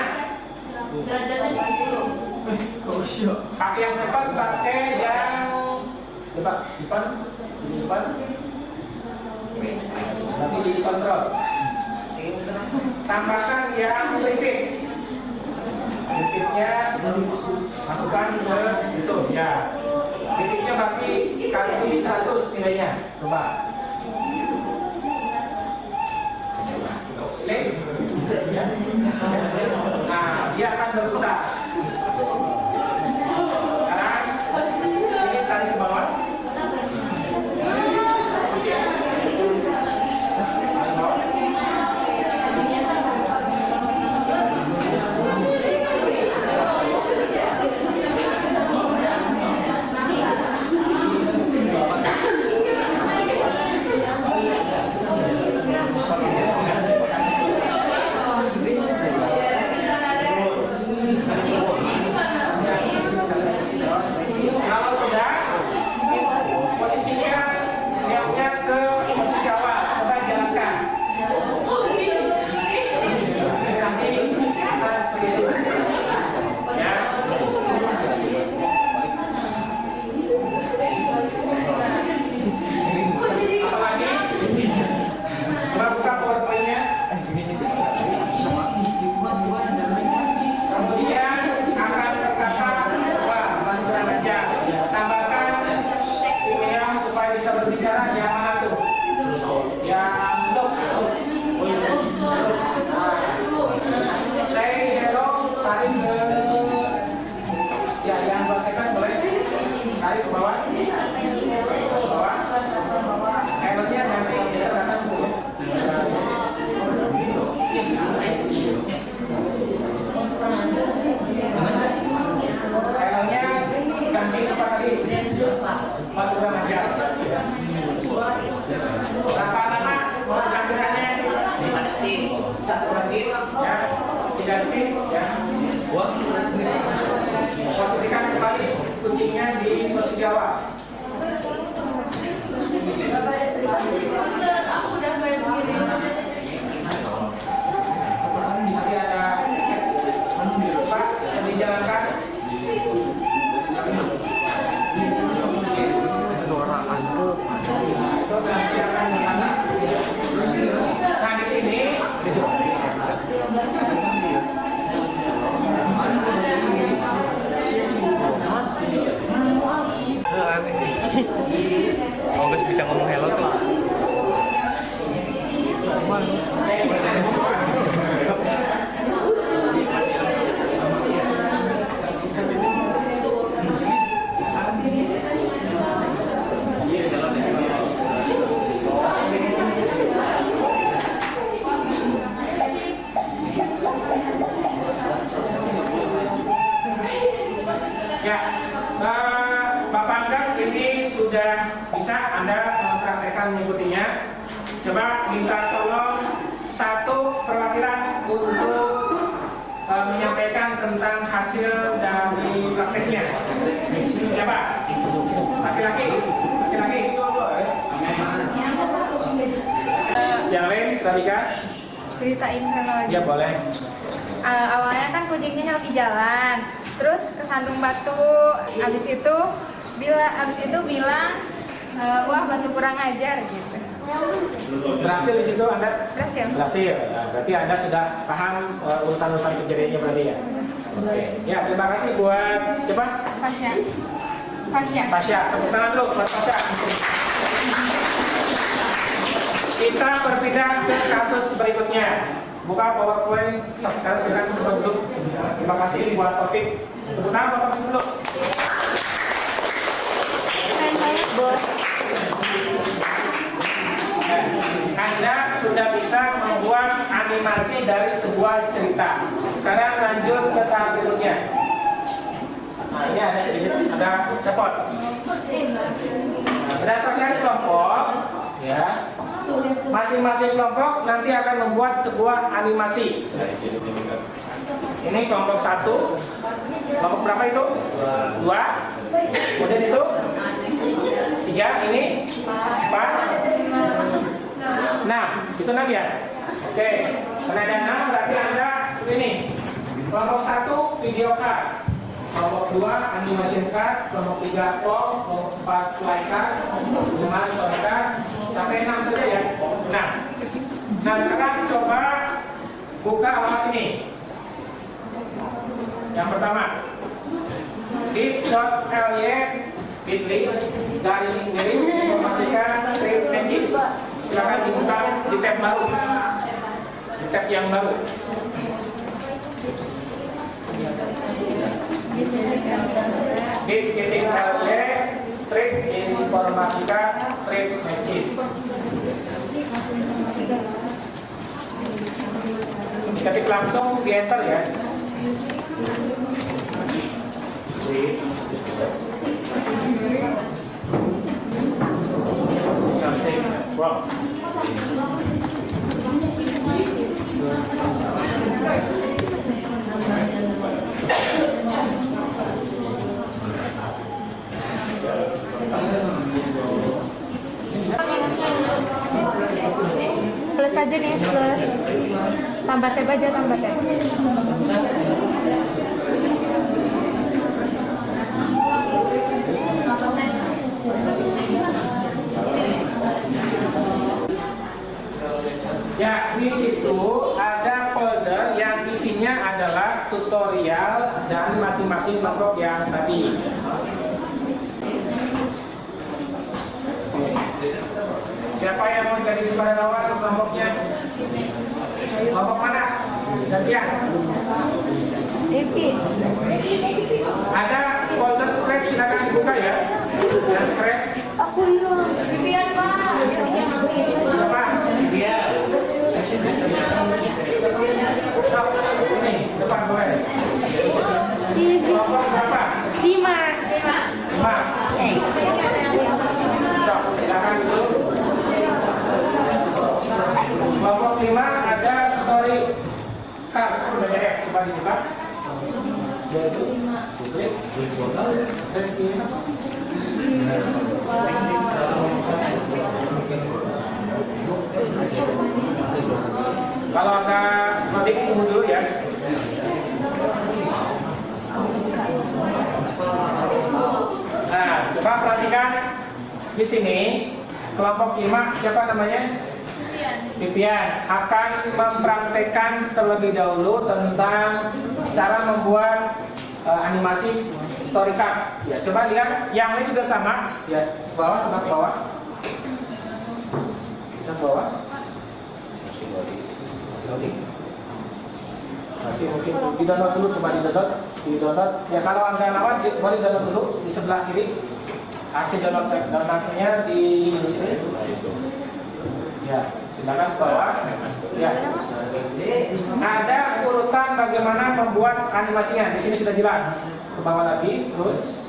S1: Pakai yang cepat, pakai yang coba depan, nanti dikontrol. Tambahkan yang repeat. Repeatnya masukkan ke situ ya. Repeatnya berarti kasih 100 nilainya. Coba. Oke. Nah, dia akan berputar. Sekarang ini tarik ke bawah. ya, 3 detik, ya. Posisikan kembali kucingnya di posisi awal. Nanti ada Pak, dijalankan. Itu nanti akan dimana? Nah di sini.
S5: Kalau nggak bisa ngomong hello tuh.
S1: Ya, Bapak Anggap ini sudah bisa Anda mempraktekkan mengikutinya. Coba minta tolong satu perwakilan untuk menyampaikan tentang hasil dari prakteknya. Siapa? Laki-laki? Laki-laki? Yang lain, Radika?
S6: Ceritain kronologi.
S1: Ya boleh.
S6: Awalnya kan kucingnya lagi jalan, terus kesandung batu. Abis itu bilang, wah batu kurang ajar gitu.
S1: Berhasil di situ Anda?
S6: Berhasil.
S1: Berhasil. Nah, berarti Anda sudah paham urutan-urutan kejadiannya berarti ya. Oke. Ya, terima kasih buat siapa?
S6: Fasya.
S1: Tasya. Tepuk tangan dulu buat Tasya. Kita berpindah ke kasus berikutnya. Buka PowerPoint, sekarang silakan duduk. Terima kasih buat Taufik. Tepuk tangan buat Taufik dulu.
S6: Bos.
S1: Anda sudah bisa membuat animasi dari sebuah cerita. Sekarang lanjut ke tahap berikutnya. Nah, ini ada sedikit, ada cepot. Nah, berdasarkan kelompok, ya, masing-masing kelompok nanti akan membuat sebuah animasi. Ini kelompok 1. Kelompok berapa itu? 2. Kemudian itu 3. Ini 4. 6. Itu 6 ya? Oke. Karena ada 6 berarti Anda ini. Kelompok 1 video card. Kelompok 2 animation card. Kelompok 3 pop. Kelompok 4 fly card. 5 short card. Sampai 6 saja ya. Nah sekarang coba buka alamat ini. Yang pertama, bit.ly bit.ly garis miring mematikan strip matches. Silakan dibuka di tab baru, di tab yang baru. Bit.ly strip informatika strip matches. Ketik langsung di enter ya. Wow.
S6: Plus aja nih, plus. Tambah tab aja, tambah tab.
S1: Ya, di situ ada folder yang isinya adalah tutorial dari masing-masing kelompok yang tadi. Siapa yang mau jadi sukarelawan kelompoknya? Kelompok mana? Gantian.
S6: Evi.
S1: Ada folder script, silakan dibuka ya. Ada script.
S6: Aku hilang. Vivian, Pak.
S1: Berapa? Dia. So, ini depan boleh. Kelompok berapa?
S6: 5.
S1: 5. So, silakan dulu. Kelompok 5 ada story. udah ya, coba dibuka. Yaitu klik. Kalau agak nanti tunggu dulu ya. Nah, coba perhatikan di sini kelompok 5 siapa namanya? Vivian akan mempraktekkan terlebih dahulu tentang cara membuat animasi story card. Ya, coba lihat yang lain juga sama. Ya, bawah, coba ke bawah. Bisa ke bawah. Nanti mungkin di download dulu, coba di download. Ya kalau anda lewat boleh download dulu di sebelah kiri. Hasil downloadnya di sini. Ya, silakan ke bawah. Ya. Ada urutan bagaimana membuat animasinya. Di sini sudah jelas. Ke bawah lagi, terus.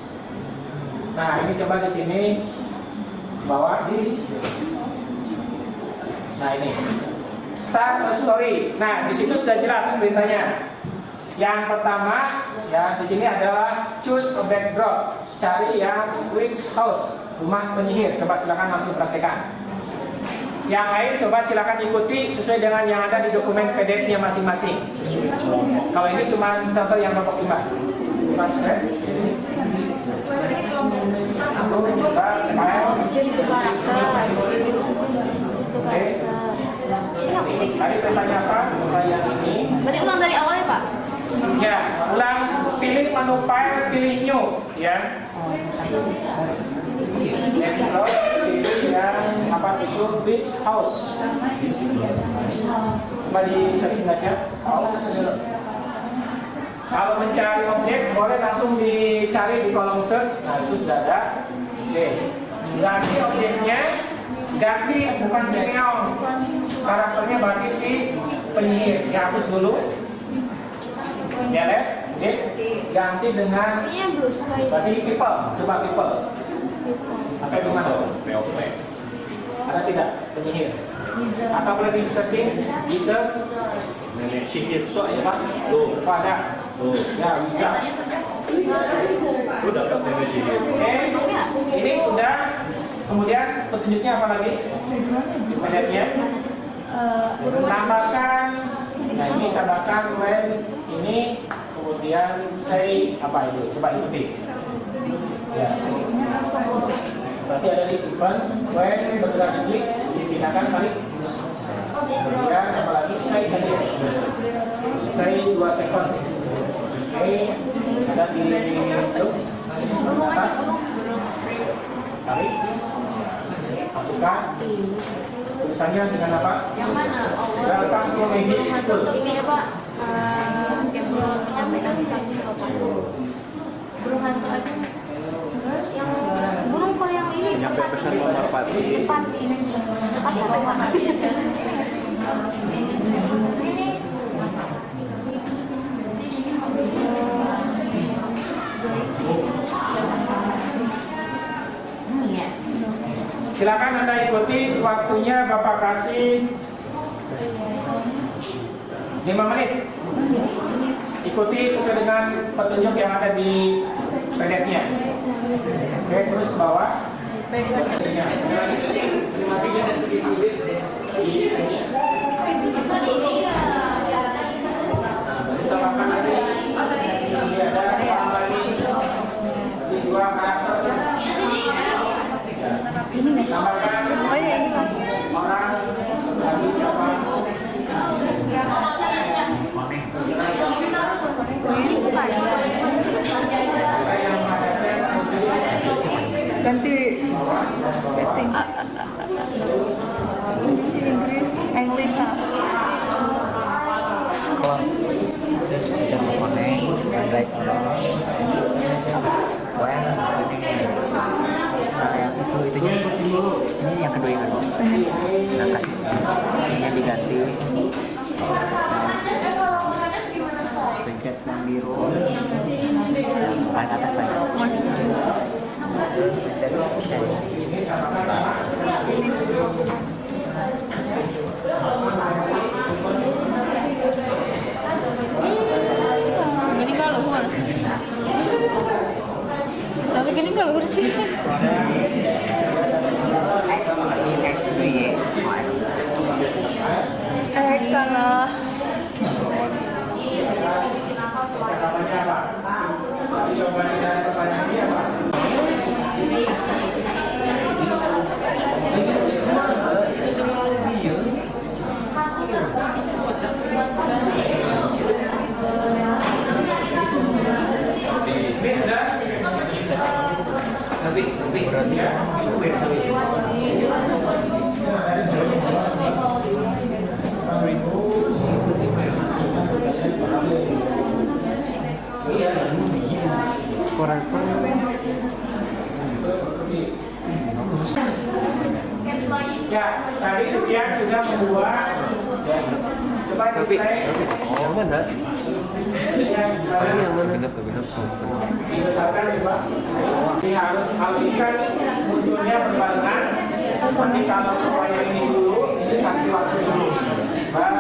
S1: Nah, ini coba di sini bawah di. Nah, ini. Start a story. Nah, di situ sudah jelas perintahnya. Yang pertama, ya di sini adalah choose a backdrop. Cari yang witch house, rumah penyihir. Coba silakan langsung praktekkan. Yang lain coba silakan ikuti sesuai dengan yang ada di dokumen PDF-nya masing-masing. Kalau ini cuma contoh yang kelompok 5. Mas Fred. Coba file. Oke. Tadi pertanyaan apa? Pertanyaan ini.
S4: Berarti ulang dari awal ya Pak?
S1: Ya, ulang. Pilih menu file, pilih new, ya. Terus pilih yang apa itu beach house. Coba di searching aja house. Kalau mencari objek boleh langsung dicari di kolom search. Nah itu sudah ada. Oke. Ganti objeknya. Ganti bukan si neon. Karakternya berarti si penyihir. Dihapus dulu. Ya lihat. Oke. Ganti dengan berarti people. Coba people. Sampai di mana? Ada tidak penyihir? Atau boleh di searching? Di search. Nenek sihir itu ya Pak. Tuh, ada. Tuh, ya bisa. Udah dapat nenek sihir. Oke. Ini sudah. Kemudian petunjuknya apa lagi? Di PDF-nya. Tambahkan. Nah ini tambahkan when ini. Kemudian say apa itu? Coba ikuti. Ya. Berarti ada di event when bergerak diklik dipindahkan balik. Kemudian apa lagi? Say tadi. Say 2 second. Oke. Ada di atas. Tarik. Masukkan. Tulisannya dengan apa?
S2: Yang mana?
S1: Welcome to Magic School.
S2: Ini ya Pak. Menyampaikan burung hantu aja. Yang burung kok yang ini
S5: Nyampe pesan Merpati.
S2: depan ini depan sampai mana?
S1: Silakan Anda ikuti, waktunya Bapak kasih 5 menit. Ikuti sesuai dengan petunjuk yang ada di PDF-nya. Oke, terus ke bawah. Tambahkan lagi. Ini ada orang lagi. Di 2 karakter. Tambahkan.
S4: Oh iya ini Pak.
S1: Orang lagi siapa?
S4: Ganti setting. Posisi Inggris, English Pak.
S3: Kelas jangan koneng baik yang itu ini yang kedua ini nah kasih diganti pencet yang biru paling atas pencet
S5: Tapi yang mana?
S1: yang
S5: Genap.
S1: dibesarkan ya Pak. Jadi harus alihkan munculnya berbarengan. Nanti kalau supaya ini dulu, ini kasih waktu dulu. Pak,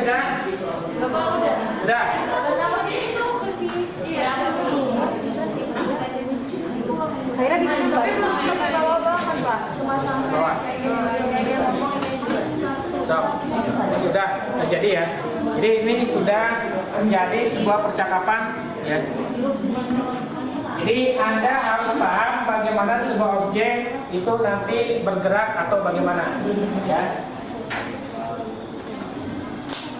S1: sudah? Sudah?
S2: Saya di bawah banget Pak, cuma
S1: Bawah. Sudah terjadi ya. Jadi ini sudah menjadi sebuah percakapan ya. Jadi Anda harus paham bagaimana sebuah objek itu nanti bergerak atau bagaimana ya.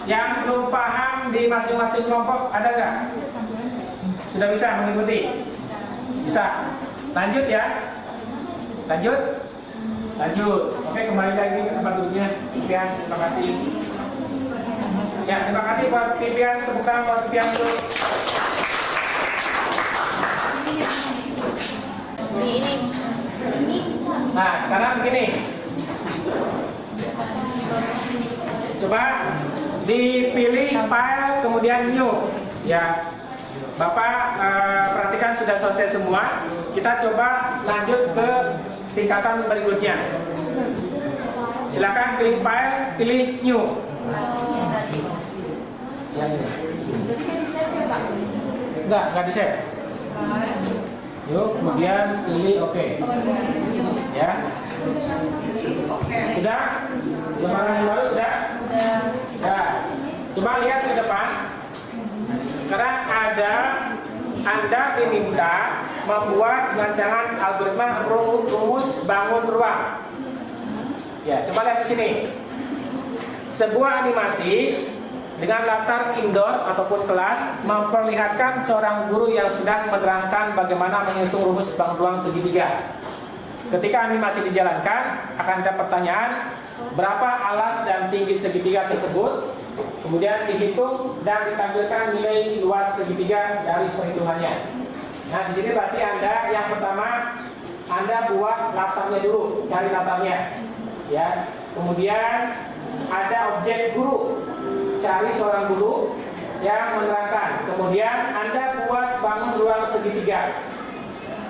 S1: Yang belum paham di masing-masing kelompok ada nggak? Sudah bisa mengikuti? Bisa. Lanjut ya. Lanjut. Oke, kembali lagi ke tempat duduknya. Pipian, terima kasih. Ya, terima kasih buat Pipian. Tepuk tangan buat Pipian dulu. Nah, sekarang begini. Coba dipilih file kemudian new. Ya, Bapak perhatikan sudah selesai semua. Kita coba lanjut ke tingkatan berikutnya. Silakan pilih file, pilih new. Enggak di save. Yuk, kemudian pilih oke. Ya. Sudah? Lembaran yang baru sudah? Sudah. Coba lihat ke depan. Sekarang Anda diminta membuat rancangan algoritma rumus bangun ruang. Ya, coba lihat di sini. Sebuah animasi dengan latar indoor ataupun kelas memperlihatkan seorang guru yang sedang menerangkan bagaimana menghitung rumus bangun ruang segitiga. Ketika animasi dijalankan, akan ada pertanyaan berapa alas dan tinggi segitiga tersebut, kemudian dihitung dan ditampilkan nilai luas segitiga dari perhitungannya. Nah, di sini berarti Anda yang pertama Anda buat latarnya dulu, cari latarnya, ya. Kemudian ada objek guru, cari seorang guru yang menerangkan. Kemudian Anda buat bangun ruang segitiga.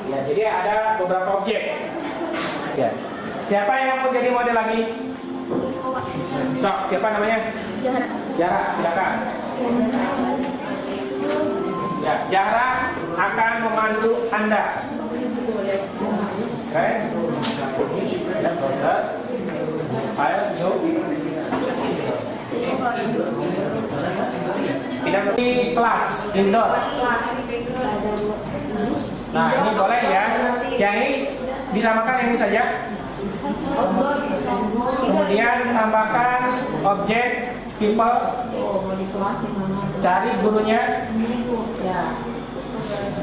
S1: Ya, jadi ada beberapa objek. Ya. Siapa yang mau jadi model lagi? Sok, siapa namanya? Jara, silakan. Ya, Jara akan memandu Anda. Oke. Ya, proses. File new. Tidak di kelas indoor. Nah, ini boleh ya. Yang ini disamakan ini saja. Kemudian tambahkan objek people. Cari gurunya.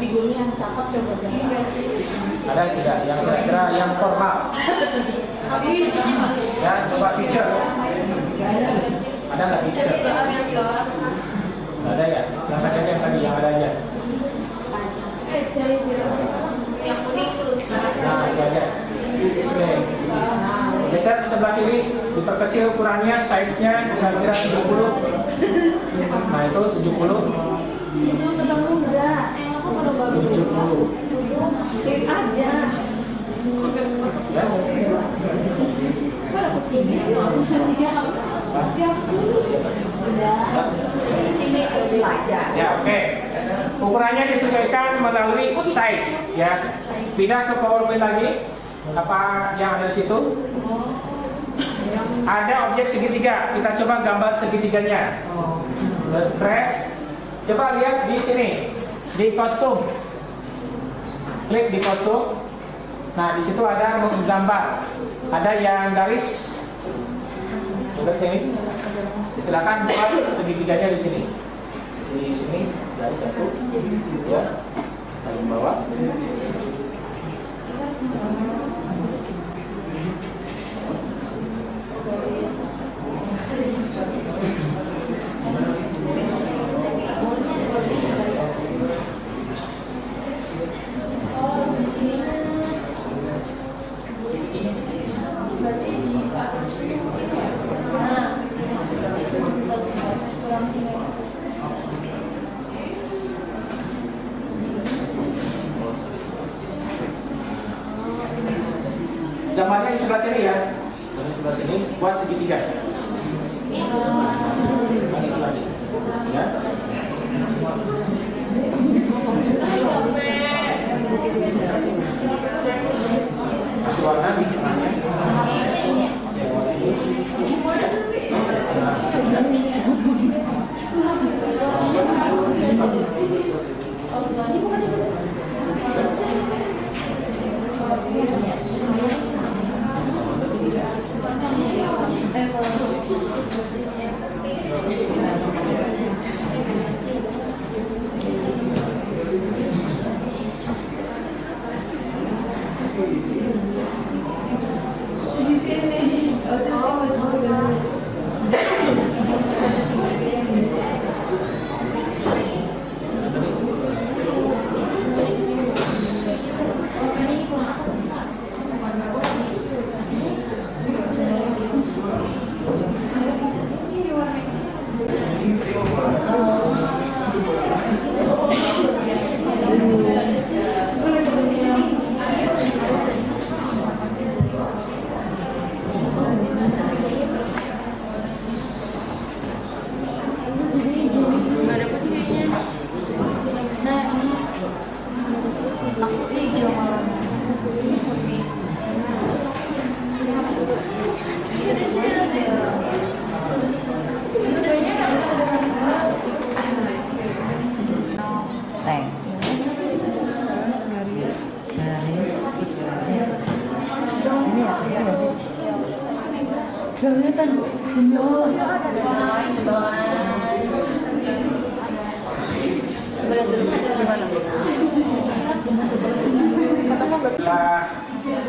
S2: Di guru yang cakep coba
S1: Ada tidak yang kira-kira yang formal? Ya, coba teacher. Ada nggak teacher? Ada ya. Yang saja yang tadi yang ada aja. Nah, itu aja. Oke. Geser ke sebelah kiri, diperkecil ukurannya, size-nya kira-kira 70. Nah, itu 70.
S2: Itu sedang muda.
S1: 70.
S2: Klik aja.
S1: Ya. Ya, oke. Ukurannya disesuaikan melalui size, ya. Pindah ke PowerPoint lagi. Apa yang ada di situ? Ada objek segitiga. Kita coba gambar segitiganya. Scratch. Coba lihat di sini, di kostum. Klik di kostum. Nah, di situ ada menggambar. Ada yang garis. Coba sini. Silakan buat segitiganya di sini. Di sini garis satu. Ya. Paling bawah. Gambarnya di sebelah sini ya. Di sebelah sini buat segitiga. Ya. Kasih warna di tengahnya.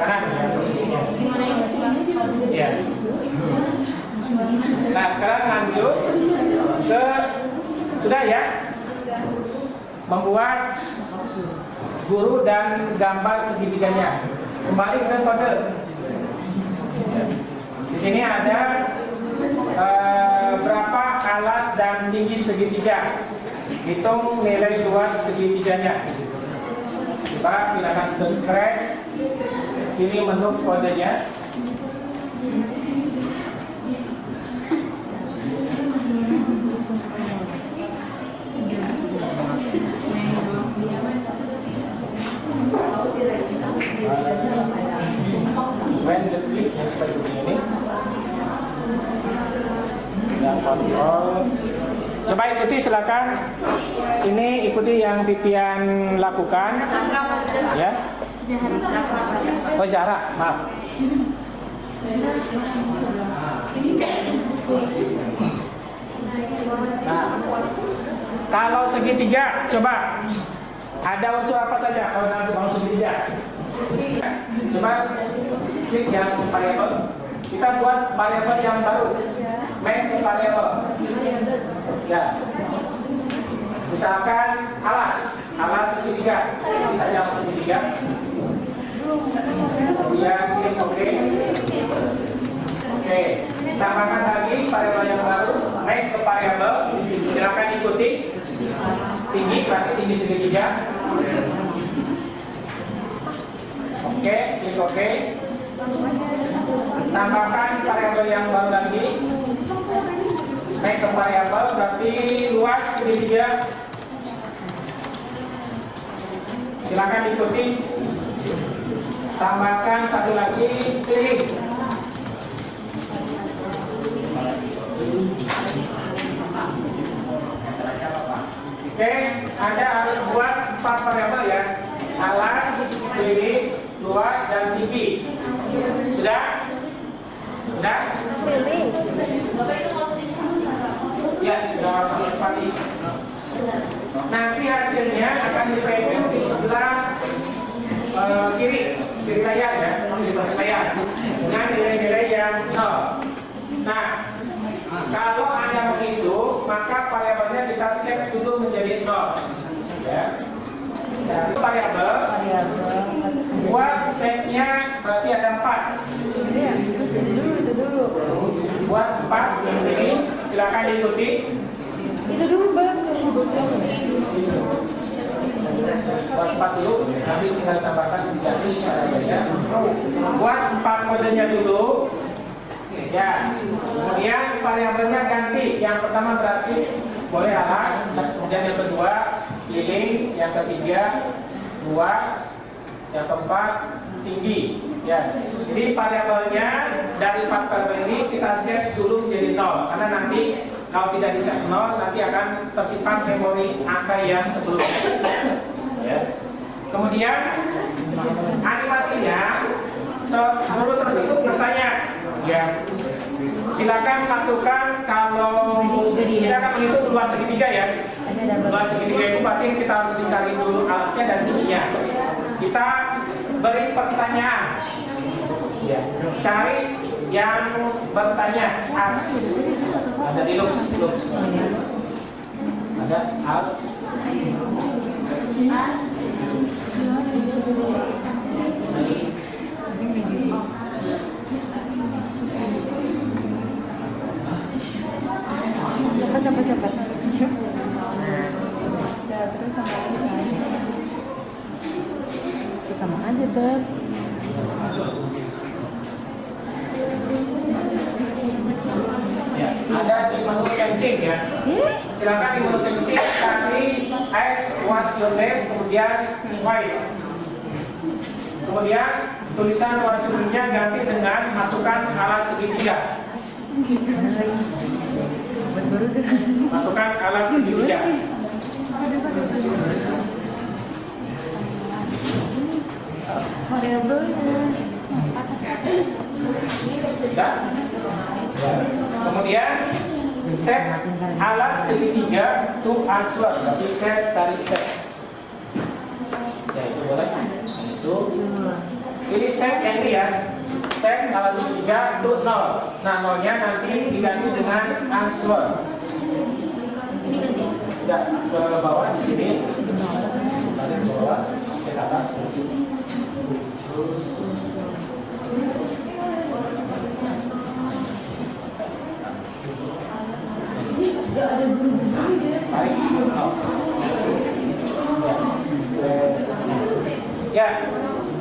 S1: Kanan ya posisinya. Ya. Nah, sekarang lanjut ke sudah ya. Membuat guru dan gambar segitiganya. Kembali ke kode. Di sini ada berapa alas dan tinggi segitiga. Hitung nilai luas segitiganya. Coba silakan ke scratch. Pilih menu kodenya. When the click yang seperti ini. Yang kontrol. Coba ikuti silakan. Ini ikuti yang Pipian lakukan. Ya. Oh, jarak, maaf. Nah, kalau segitiga, coba ada unsur apa saja kalau dalam unsur segitiga? Coba klik yang variabel. Kita buat variabel yang baru. Make variabel. Ya. Misalkan alas segitiga. Misalnya alas segitiga. Kemudian klik OK. Oke. Tambahkan lagi variabel yang baru. Make variabel. Silakan ikuti. Tinggi, berarti tinggi segitiga. Oke, klik OK. Tambahkan variabel yang baru lagi. Make variabel berarti luas segitiga. Silakan ikuti. tambahkan satu lagi, klik. Oke, Anda harus buat 4 variabel ya. Alas, tinggi, luas, dan tinggi. Sudah? Sudah? Ya, sudah seperti. Nanti hasilnya akan di-preview di sebelah kiri layar ya, di sebelah layar dengan nilai-nilai yang 0. Nah, kalau Anda menghitung, maka variabelnya kita set dulu menjadi 0. Ya. Jadi variabel buat setnya berarti ada 4.
S6: Itu dulu.
S1: Buat 4, jadi silakan diikuti.
S6: Itu dulu Bang.
S1: Buat 4 dulu, nanti tinggal tambahkan 3 saja. Buat 4 kodenya dulu. Ya, kemudian variabelnya ganti. Yang pertama berarti boleh alas, kemudian yang kedua keliling, yang ketiga luas, yang keempat tinggi. Ya, jadi variabelnya dari 4 variabel ini kita set dulu menjadi 0, karena nanti kalau tidak di set 0 nanti akan tersimpan memori angka yang sebelumnya. Ya. Kemudian animasinya seluruh tersebut bertanya. Ya, silakan masukkan kalau kita akan menghitung luas segitiga ya. Luas segitiga itu berarti kita harus mencari dulu alasnya dan tingginya. Kita beri pertanyaan. Ya, cari yang bertanya aks. Ada di lux. Ada aks.
S6: Cepat. Sama aja Beb.
S1: Ya, ada di menu sensing ya. Silakan di menu sensing cari X, what's your name, kemudian Y. Kemudian tulisan what's your name-nya ganti dengan masukkan alas segitiga. Masukkan alas segitiga. Sudah? Kemudian set alas segitiga to answer, berarti set dari set. Ya itu boleh. Itu. Ini set yang ini ya. Set alas segitiga to 0. Nah 0-nya nanti diganti dengan answer. Sudah ke bawah di sini. Dari bawah ke atas. Ya,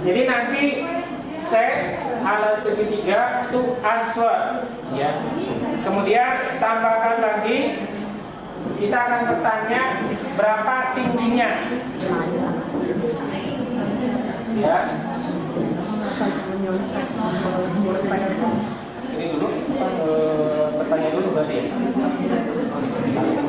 S1: jadi nanti set alas segitiga to answer. Ya, kemudian tambahkan lagi. Kita akan bertanya berapa tingginya. Ya. Ini dulu, bertanya dulu berarti. Kemudian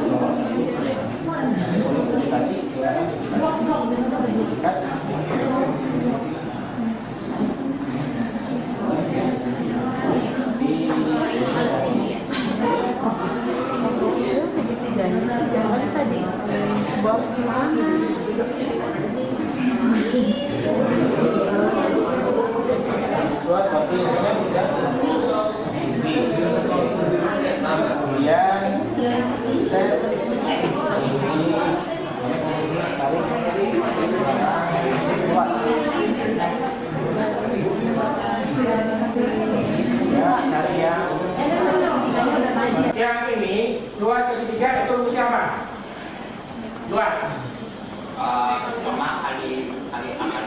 S1: luas. Ya, cari yang ini luas segitiga itu rumusnya apa? Luas.
S5: Sama kali akan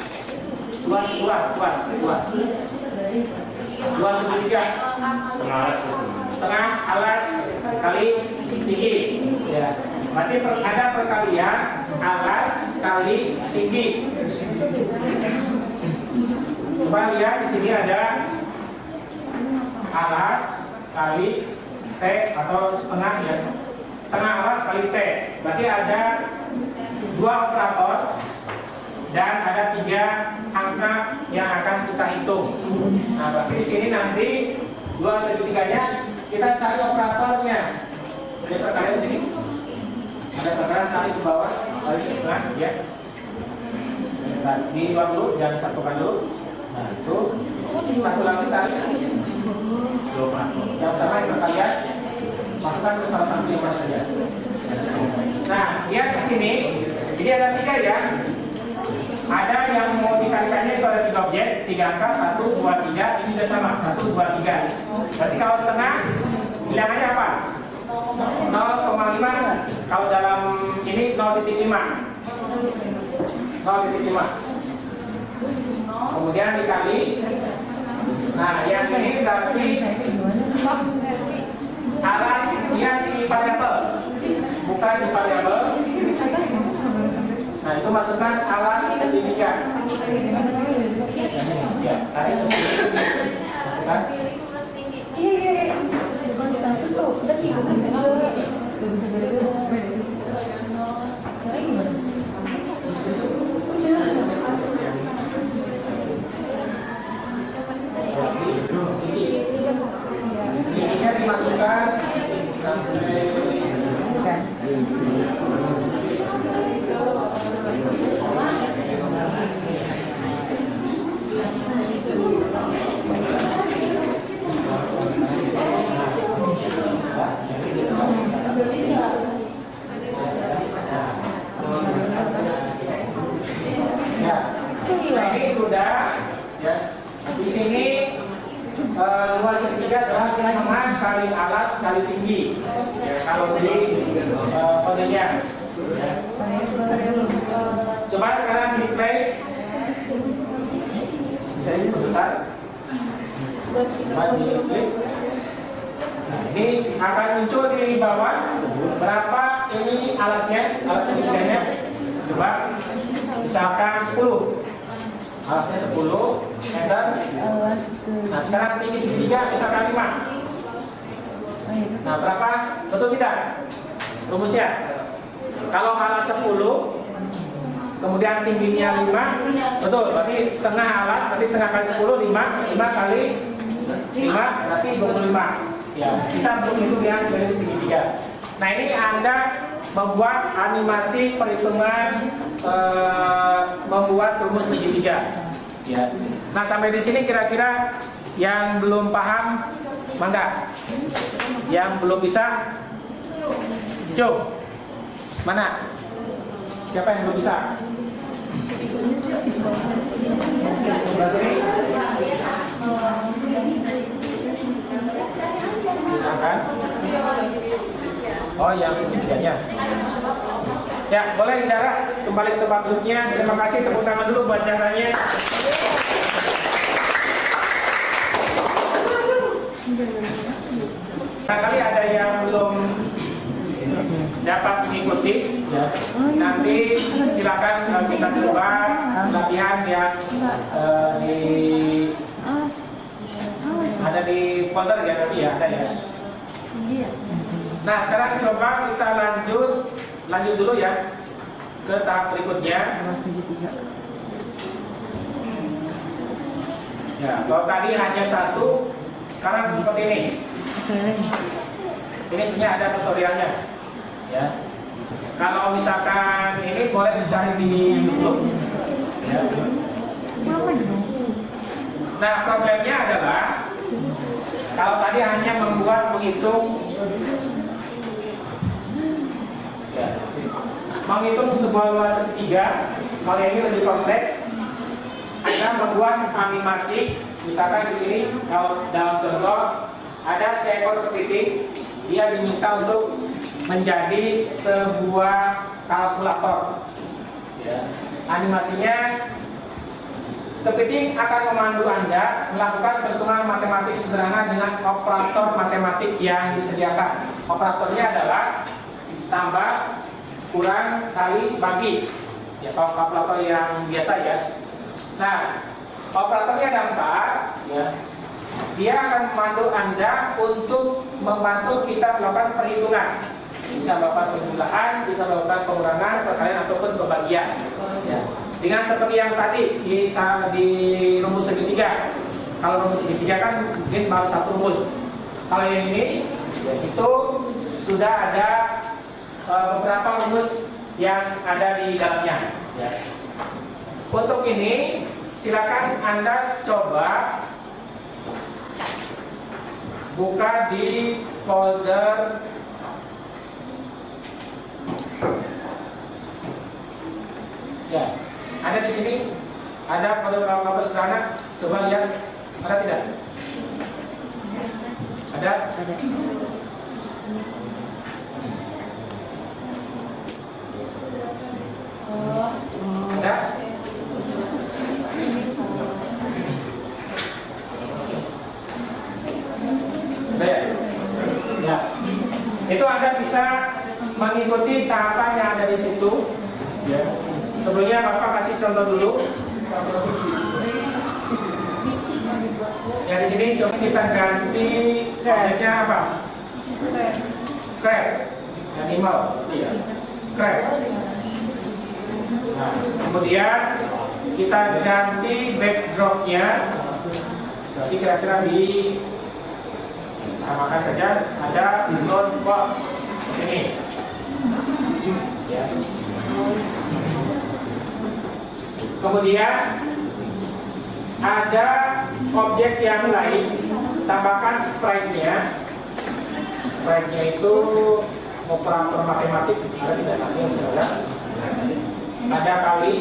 S1: luas. Luas segitiga. Setengah alas kali tinggi. Ya. Berarti ada perkalian alas kali tinggi. Coba lihat di sini ada alas kali T atau setengah ya. Setengah alas kali T. Berarti ada 2 operator dan ada 3 angka yang akan kita hitung. Nah, berarti di sini nanti 2 segitiganya kita cari operatornya. Jadi perkalian di sini ada perkalian kali ke bawah kali ke tengah ya. Nah, dibuang dulu, jangan satukan dulu. Nah, itu satu lagi kali yang sama yang perkalian masukkan ke salah satu yang mana saja. Nah, lihat ke sini. Jadi ada 3 ya. Ada yang mau dikalikannya itu ada 3 objek, 3 angka, 1, 2, 3. Ini sudah sama, 1, 2, 3. Berarti kalau setengah, bilangannya apa? 0,5. Kalau dalam ini 0,5. 0,5. Kemudian dikali. Nah, yang ini berarti alas yang di variabel, bukan di variabel. Nah, itu masukkan alas segitiga. Ya, tadi masukkan. Segitiga dimasukkan sampai ini sudah ya. Di sini luas segitiga adalah setengah kali alas kali tinggi. Ya, kalau di kodenya. Coba sekarang di play. Jadi besar. Coba di play. Nah, ini akan muncul di bawah berapa ini alasnya, alas segitiganya. Coba misalkan 10. Alasnya 10 meter. Nah, sekarang tinggi segitiga misalkan 5. Nah, berapa? Betul tidak? Rumusnya. Kalau alas 10 kemudian tingginya 5, betul, berarti setengah alas, berarti setengah kali 10, 5 kali 5 berarti 25. Ya, kita belum itu yang dari segitiga. Nah, ini Anda membuat animasi perhitungan membuat rumus segitiga. Ya. Nah, sampai di sini kira-kira yang belum paham, mangga. Yang belum bisa, Jo, mana? Siapa yang belum bisa? Sebelah sini. Silakan. Oh, yang segitiganya. Ya, boleh cara kembali ke tempat duduknya. Terima kasih, tepuk tangan dulu buat caranya. Nah, kali ada yang belum dapat mengikuti, ya. Nanti silakan kita coba latihan yang ada di folder ya, nanti ya ada ya. Nah, sekarang coba kita lanjut dulu ya ke tahap berikutnya. Ya, kalau tadi hanya 1, sekarang seperti ini. Ini sebenarnya ada tutorialnya. Ya. Kalau misalkan ini boleh dicari di YouTube. Ya. Nah, problemnya adalah kalau tadi hanya menghitung ya, menghitung sebuah luas segitiga, kalau ini lebih kompleks. Anda membuat animasi, misalkan di sini kalau dalam contoh ada seekor kepiting, dia diminta untuk menjadi sebuah kalkulator. Ya. Animasinya, kepiting akan memandu Anda melakukan perhitungan matematik sederhana dengan operator matematik yang disediakan. Operatornya adalah tambah, kurang, kali, bagi. Ya, kalau kalkulator yang biasa ya. Nah, Operatornya ada 4, ya. Dia akan memandu Anda untuk membantu kita melakukan perhitungan. Bisa melakukan penjumlahan, bisa melakukan pengurangan, perkalian ataupun pembagian. Ya. Dengan seperti yang tadi di rumus segitiga. Kalau rumus segitiga kan mungkin baru 1 rumus. Kalau yang ini, ya, itu sudah ada beberapa rumus yang ada di dalamnya. Ya. Untuk ini, silakan Anda coba buka di folder ya. Ada di sini, ada folder kalkulator sederhana. Coba lihat, ada tidak? Ada?
S3: Ada.
S1: Ada? Ada ya? Ya. Itu Anda bisa mengikuti tahapan yang ada di situ. Ya. Sebelumnya Bapak kasih contoh dulu. Ya, di sini coba kita ganti objeknya apa? Crab. Animal. Iya. Crab. Nah, kemudian kita ganti backdropnya. Jadi kira-kira di samakan saja, ada notebook ini. Ya. Kemudian ada objek yang lain, tambahkan sprite-nya. Sprite-nya itu operator matematik, ada tidak nanti yang saudara? Ada kali,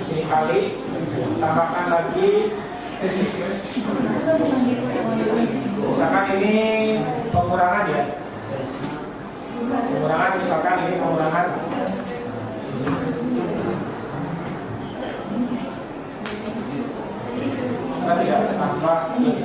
S1: sini kali, tambahkan lagi. Misalkan ini pengurangan ya. Pengurangan, misalkan ini pengurangan. Ada tidak? Tambah X.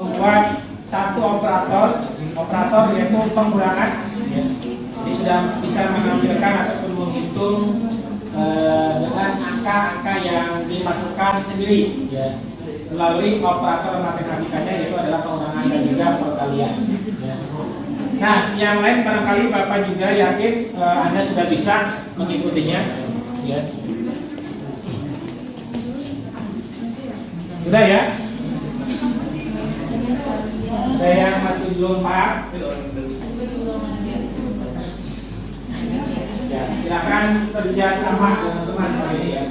S1: Membuat satu operator yaitu pengurangan. Ya. Jadi sudah bisa menampilkan ataupun menghitung dengan angka-angka yang dimasukkan sendiri, ya, melalui operator matematikanya, yaitu adalah pengurangan dan juga perkalian. Ya. Nah, yang lain barangkali Bapak juga yakin Anda sudah bisa mengikutinya. Ya. Sudah ya? Ada yang masih belum paham? Ya, silakan kerja sama teman-teman hari ini ya.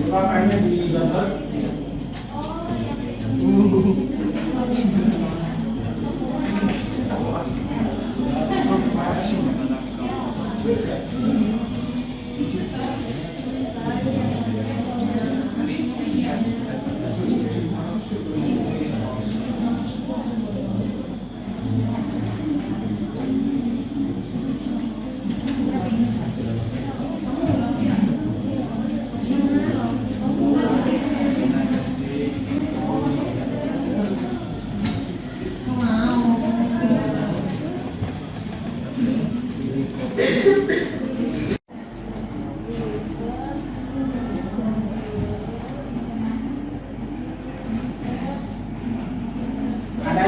S1: Makanya di gambar.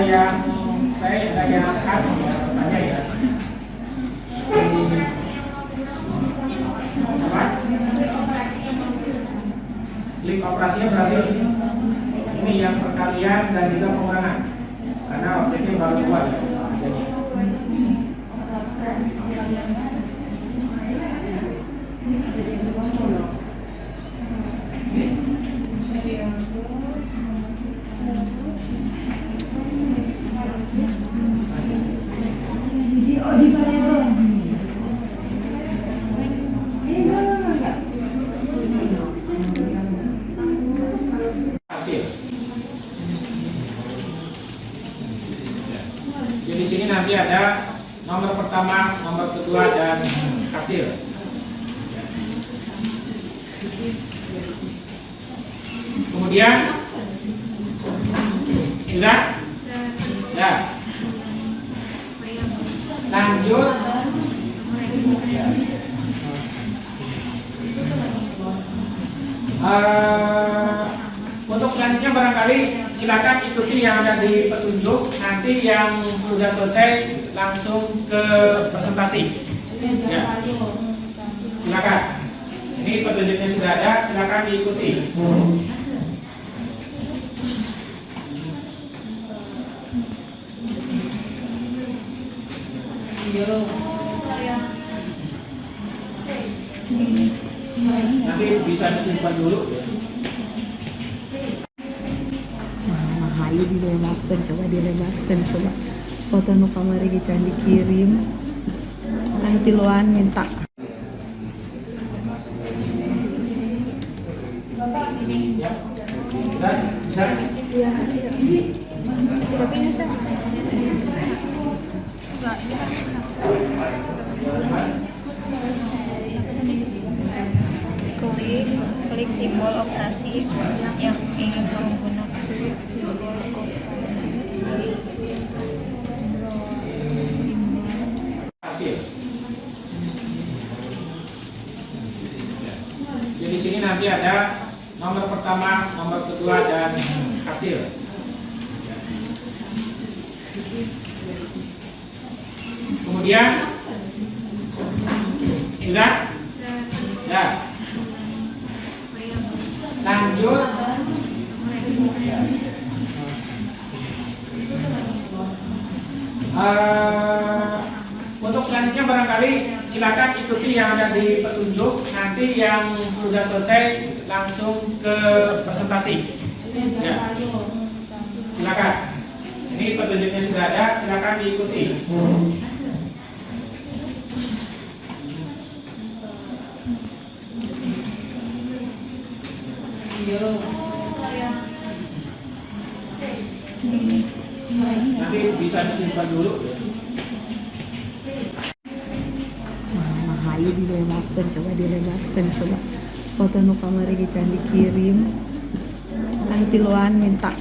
S1: yang ada yang khas ya bertanya ya. Apa? Link operasinya berarti ini yang perkalian dan juga pengurangan karena objeknya baru dua. Hasil. Jadi di sini nanti ada nomor pertama, nomor kedua dan hasil. Kemudian sudah? Ya. Lanjut. Untuk selanjutnya barangkali silakan ikuti yang ada di petunjuk. Nanti yang sudah selesai langsung ke presentasi. Ya. Silakan. Ini petunjuknya sudah ada, silakan diikuti. Nanti bisa disimpan dulu ya.
S4: Ayo dilemakeun, coba dilemakeun, coba foto nu kamari can dikirim kan tiluan minta.
S1: Ya. Bisa?
S4: Iya.
S6: Tapi bisa. Enggak, ini kan bisa. Klik simbol operasi yang ingin kamu gunakan.
S1: Hasil. Jadi di sini nanti ada nomor pertama, nomor kedua dan hasil. Kemudian sudah? Ya. Lanjut. Untuk selanjutnya barangkali silakan ikuti yang ada di petunjuk. Nanti yang sudah selesai langsung ke presentasi. Ya. Silakan. Ini petunjuknya sudah ada, silakan diikuti. Nanti bisa disimpan dulu ya.
S4: Ayo dilemakeun, coba dilemakeun, coba foto nu kamari can dikirim kan tiluan minta.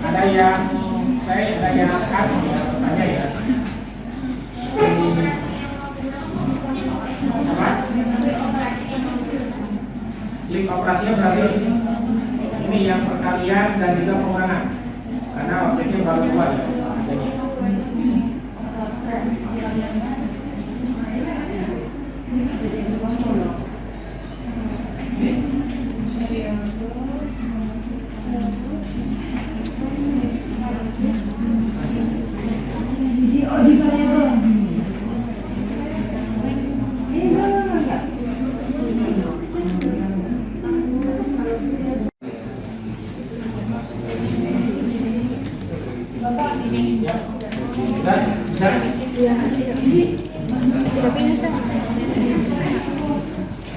S1: Ada yang ada yang khas ya bertanya ya. Apa? Link operasinya berarti ini yang perkalian dan juga pengurangan karena objeknya baru dua ya. Bisa? Bisa?
S4: Iya. Tidak pindah sah.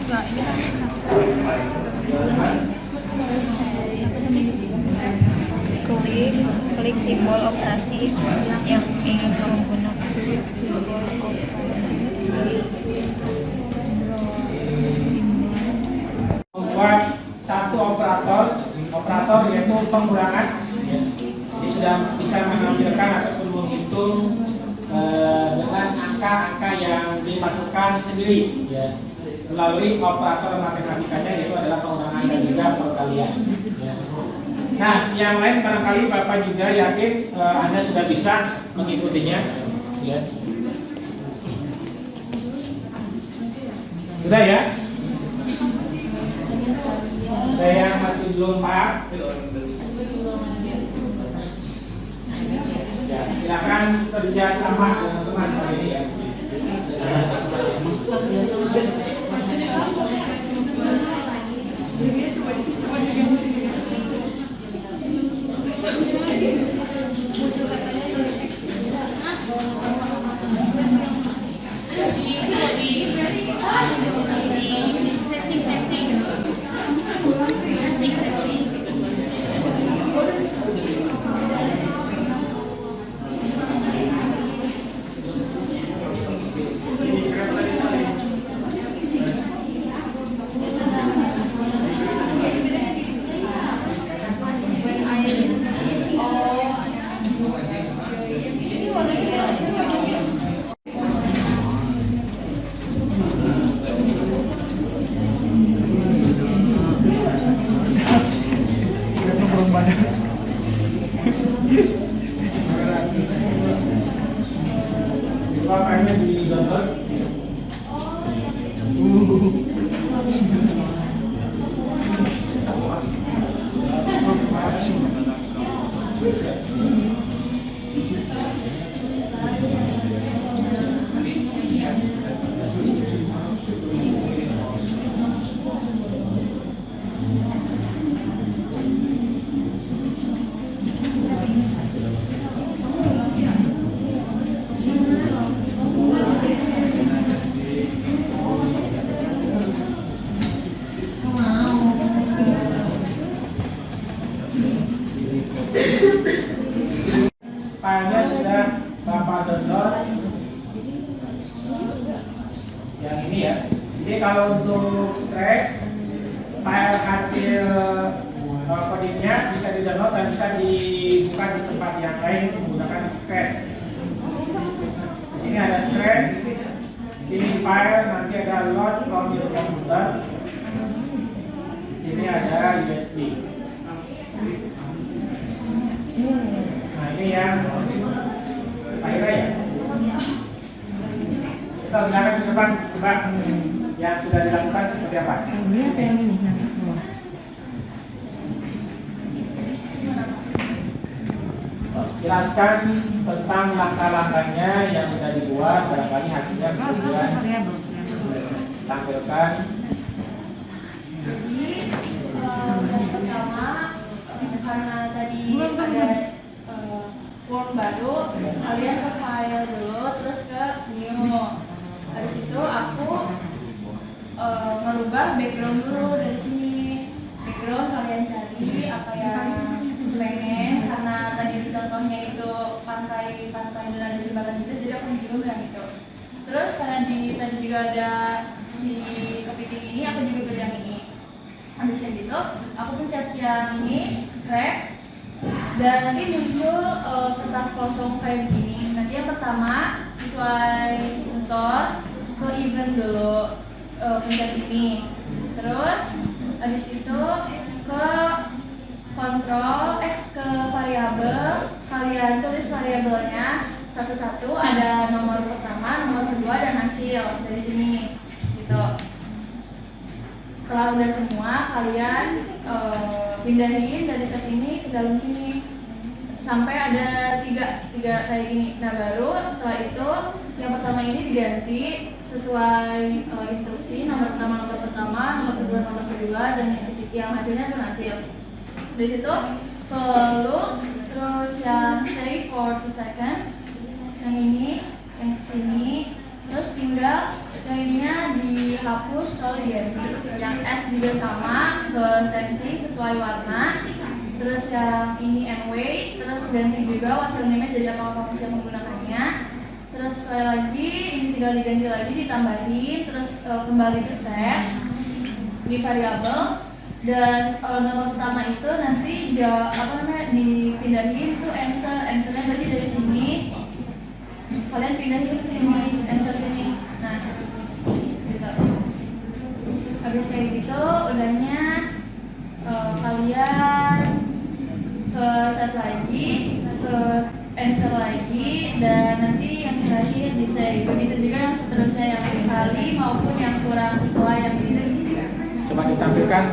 S6: Enggak, ini kan bisa. Klik simbol operasi yang ingin kamu gunakan.
S1: Membuat satu operator yaitu pengurangan, ya. Jadi sudah bisa menampilkan ataupun menghitung dengan angka-angka yang dimasukkan sendiri, ya, melalui operator matematikanya, yaitu adalah pengurangan dan juga perkalian, ya. Nah, yang lain barangkali Bapak juga yakin Anda sudah bisa mengikutinya, ya. Sudah ya? Ada yang masih belum paham? Ya, silakan kerja sama dengan teman hari ini ya. Makanya di download. Filenya sudah Bapak download yang ini ya. Jadi kalau untuk Scratch, file hasil codingnya bisa di download dan bisa dibuka di tempat yang lain menggunakan Scratch. Ini ada Scratch, ini file, nanti ada load from your computer. Sini ada USB. Nah ini yang akhirnya ya. Kita gunakan di depan, coba yang sudah dilakukan seperti apa?
S4: Ini apa yang ini?
S1: Jelaskan tentang langkah-langkahnya yang sudah dibuat, barangkali hasilnya kemudian tampilkan.
S2: Jadi yang pertama, karena tadi ada Word baru, kalian ke file dulu, terus ke new. Habis itu aku merubah background dulu dari sini. Background kalian cari apa yang pengen, karena tadi di contohnya itu pantai dan ada jembatan gitu, jadi aku juga bilang itu. Terus karena tadi juga ada si kepiting ini, aku juga bilang ini. Habis itu aku pencet yang ini, crack, dan nanti muncul kertas kosong kayak begini. Nanti yang pertama sesuai mentor ke event dulu, pencet ini. Terus habis itu ke kontrol, ke variabel, kalian tulis variabelnya satu-satu, ada nomor pertama, nomor kedua, dan hasil dari sini gitu. Setelah udah semua, kalian pindahin dari set ini ke dalam sini sampai ada tiga kayak gini. Nah baru setelah itu yang pertama ini diganti sesuai instruksi, nomor pertama, nomor kedua, dan yang hasilnya itu hasil. Dari situ ke loops, terus yang save for 2 seconds, yang ini, yang sini, terus tinggal yang ininya dihapus lalu diganti. Yang S juga sama, ke sensi sesuai warna. Terus yang ini and weight, terus ganti juga what's your name jadi apa fokus yang menggunakannya. Terus sekali lagi ini tinggal diganti lagi, ditambahin, terus kembali ke set di variabel. Dan nomor pertama itu nanti dipindahin tuh answernya berarti dari sini kalian pindahin ke sini answer sini. Nah, gitu. Habis kayak gitu udahnya kalian ke set lagi, ke answer lagi, dan nanti yang terakhir di save. Begitu juga yang seterusnya, yang kali maupun yang kurang sesuai yang didefinisikan.
S1: Coba ditampilkan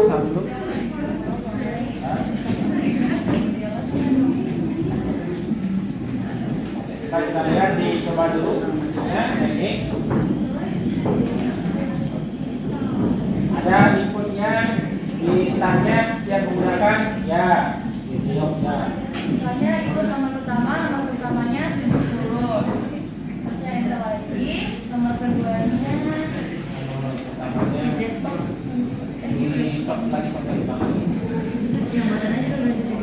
S1: satu. Kita lihat, dicoba dulu hasilnya. Ini ada inputnya, ditanya siap menggunakan ya.
S2: Misalnya ikut nomor pertamanya 70. Terus yang enter lagi, nomor keduanya
S1: ini stop lagi
S2: yang buatan aja dulu jadi.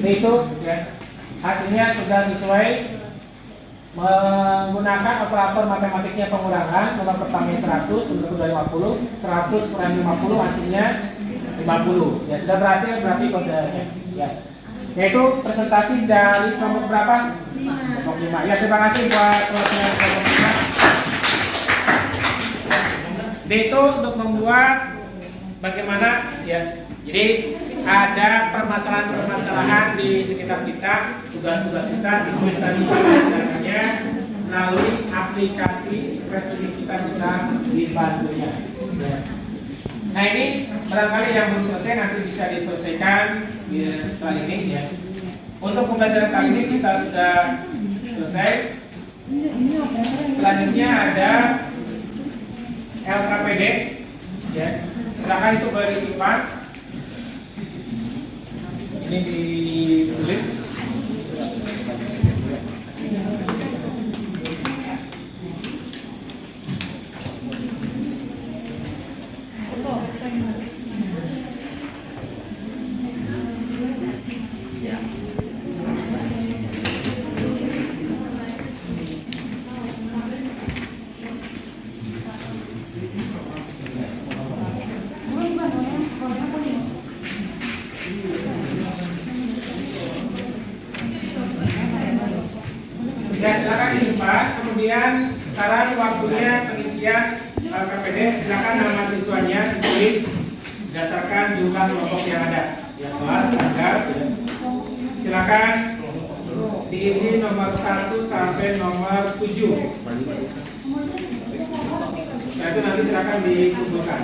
S1: Ini itu ya, hasilnya sudah sesuai menggunakan operator matematiknya pengurangan. Nomor pertama 100, nomor kedua 50, 100 kurang 50 hasilnya 50. Ya sudah berhasil, berarti kodenya. Ya. Yaitu presentasi dari kelompok berapa? 5. Ya, terima kasih buat teman-teman kelompok 5. Itu untuk membuat bagaimana ya. Jadi ada permasalahan-permasalahan di sekitar kita, tugas-tugas kita diantaranya melalui aplikasi spreadsheet kita bisa dibantunya. Ya. Nah ini barangkali yang belum selesai nanti bisa diselesaikan setelah ini ya. Untuk pembelajaran kali ini kita sudah selesai. Selanjutnya ada LKPD ya. Silakan itu boleh disimpan. Ini ditulis. Ya, silakan disimpan. Kemudian sekarang waktunya pengisian KPD. Silakan nama siswanya ditulis berdasarkan jumlah kelompok yang ada. Ya, kelas ada. Ya. Silakan diisi nomor 1 sampai nomor 7. Nah, itu nanti silakan dikumpulkan.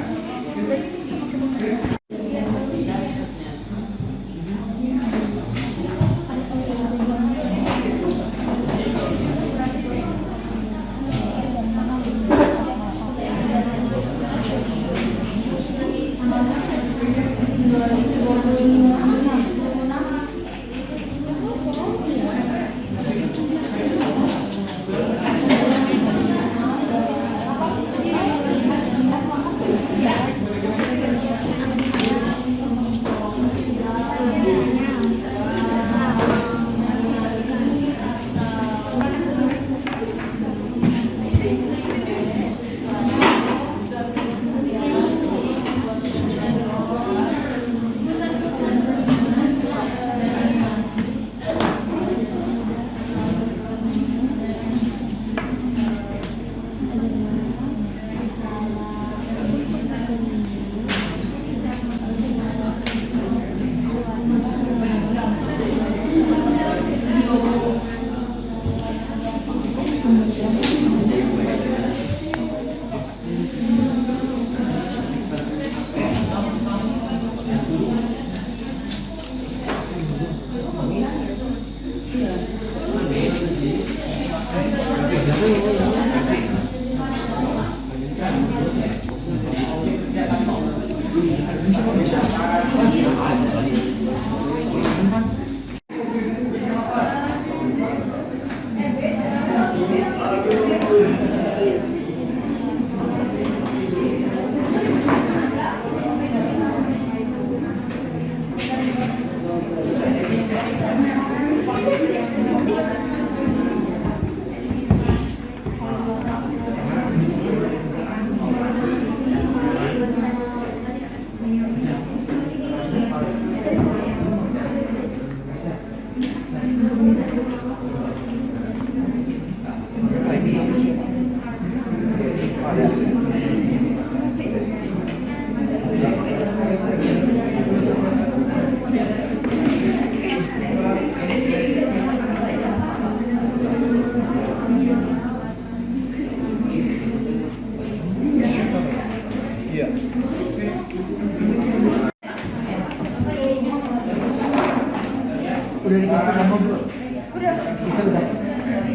S3: Udah dikasih nama belum? Udah. Kita udah.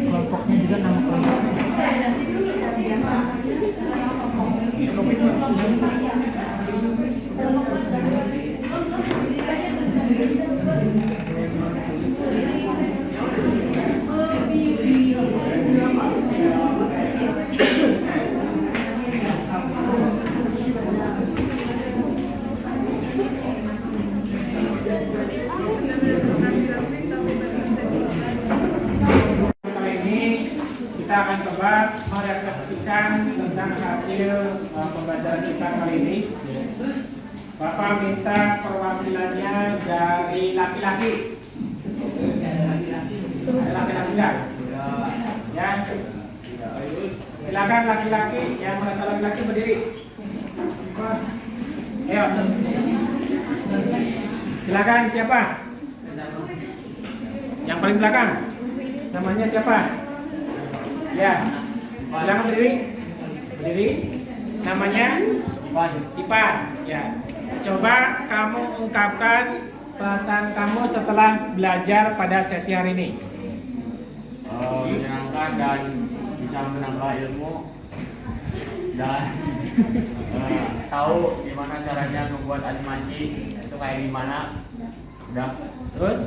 S3: Kelompoknya juga nama kelompoknya.
S1: Kali ini kita akan coba merefleksikan tentang hasil pembelajaran kita kali ini. Bapak minta perwakilannya dari laki-laki. Ada laki-laki nggak? Ya. Silakan laki-laki yang merasa laki-laki berdiri. Ayo. Silakan siapa? Yang paling belakang. Namanya siapa? Ya. Silakan berdiri. Berdiri. Namanya Ipan. Ya. Coba kamu ungkapkan perasaan kamu setelah belajar pada sesi hari ini.
S5: Menyenangkan dan bisa menambah ilmu dan tahu gimana caranya membuat animasi itu kayak gimana. Udah.
S1: Terus?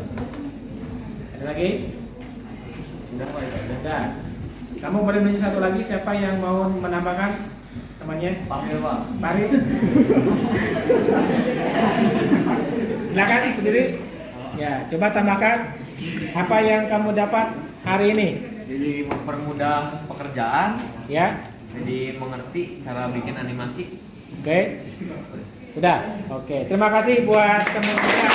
S1: Ada lagi?
S5: Udah Pak.
S1: Sudah. Kamu boleh menunjuk satu lagi, siapa yang mau menambahkan temannya?
S5: Panggil Pak.
S1: Farid. Silakan berdiri. Ya, coba tambahkan apa yang kamu dapat hari ini.
S5: Jadi mempermudah pekerjaan,
S1: Ya.
S5: jadi mengerti cara bikin animasi.
S1: Oke. Sudah. Oke. Terima kasih buat teman-teman.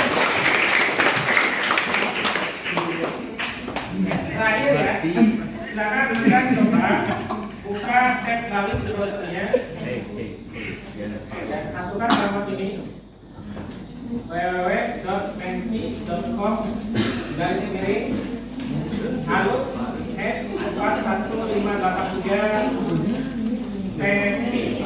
S1: Terakhir ya. Silakan kalian coba buka tab lalu di browsernya. Ya, masukkan alamat ini www.menti.com garis miring alut @41583 Menti.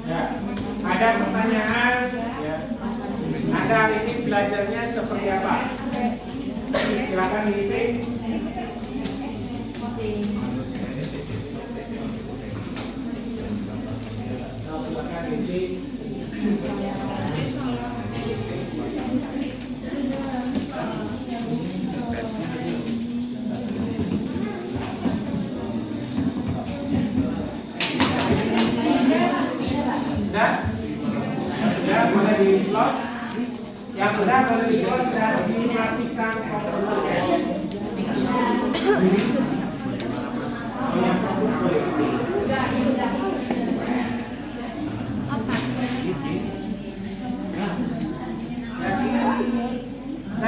S1: Ya, ada pertanyaan ya. Anda hari ini belajarnya seperti apa? Silakan diisi. Silakan diisi. Sudah boleh di close. Yang sudah boleh di close dan dimatikan komputernya. Yang komputer boleh. Sudah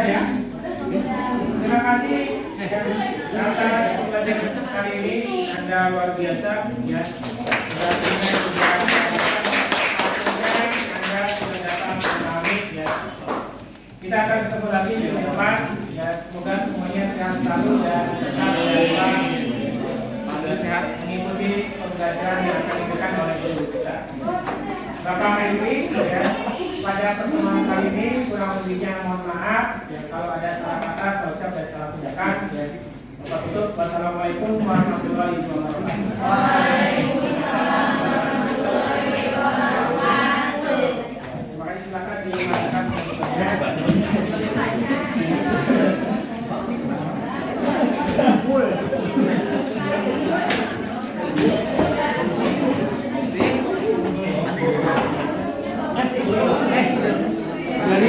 S1: ya. Terima kasih atas pembelajaran kali ini. Anda luar biasa ya. Kita akan ketemu lagi minggu depan. Ya, semoga semuanya sehat selalu dan tetap sehat mengikuti pembelajaran yang akan diberikan oleh guru kita. Bapak Henry, ya, pada pertemuan kali ini kurang lebihnya mohon maaf ya, kalau ada salah kata, salah ucap dan salah tindakan ya. Bapak tutup. Wassalamualaikum warahmatullahi wabarakatuh. Waalaikumsalam warahmatullahi wabarakatuh. Terima kasih, silakan dimakan.
S3: Dari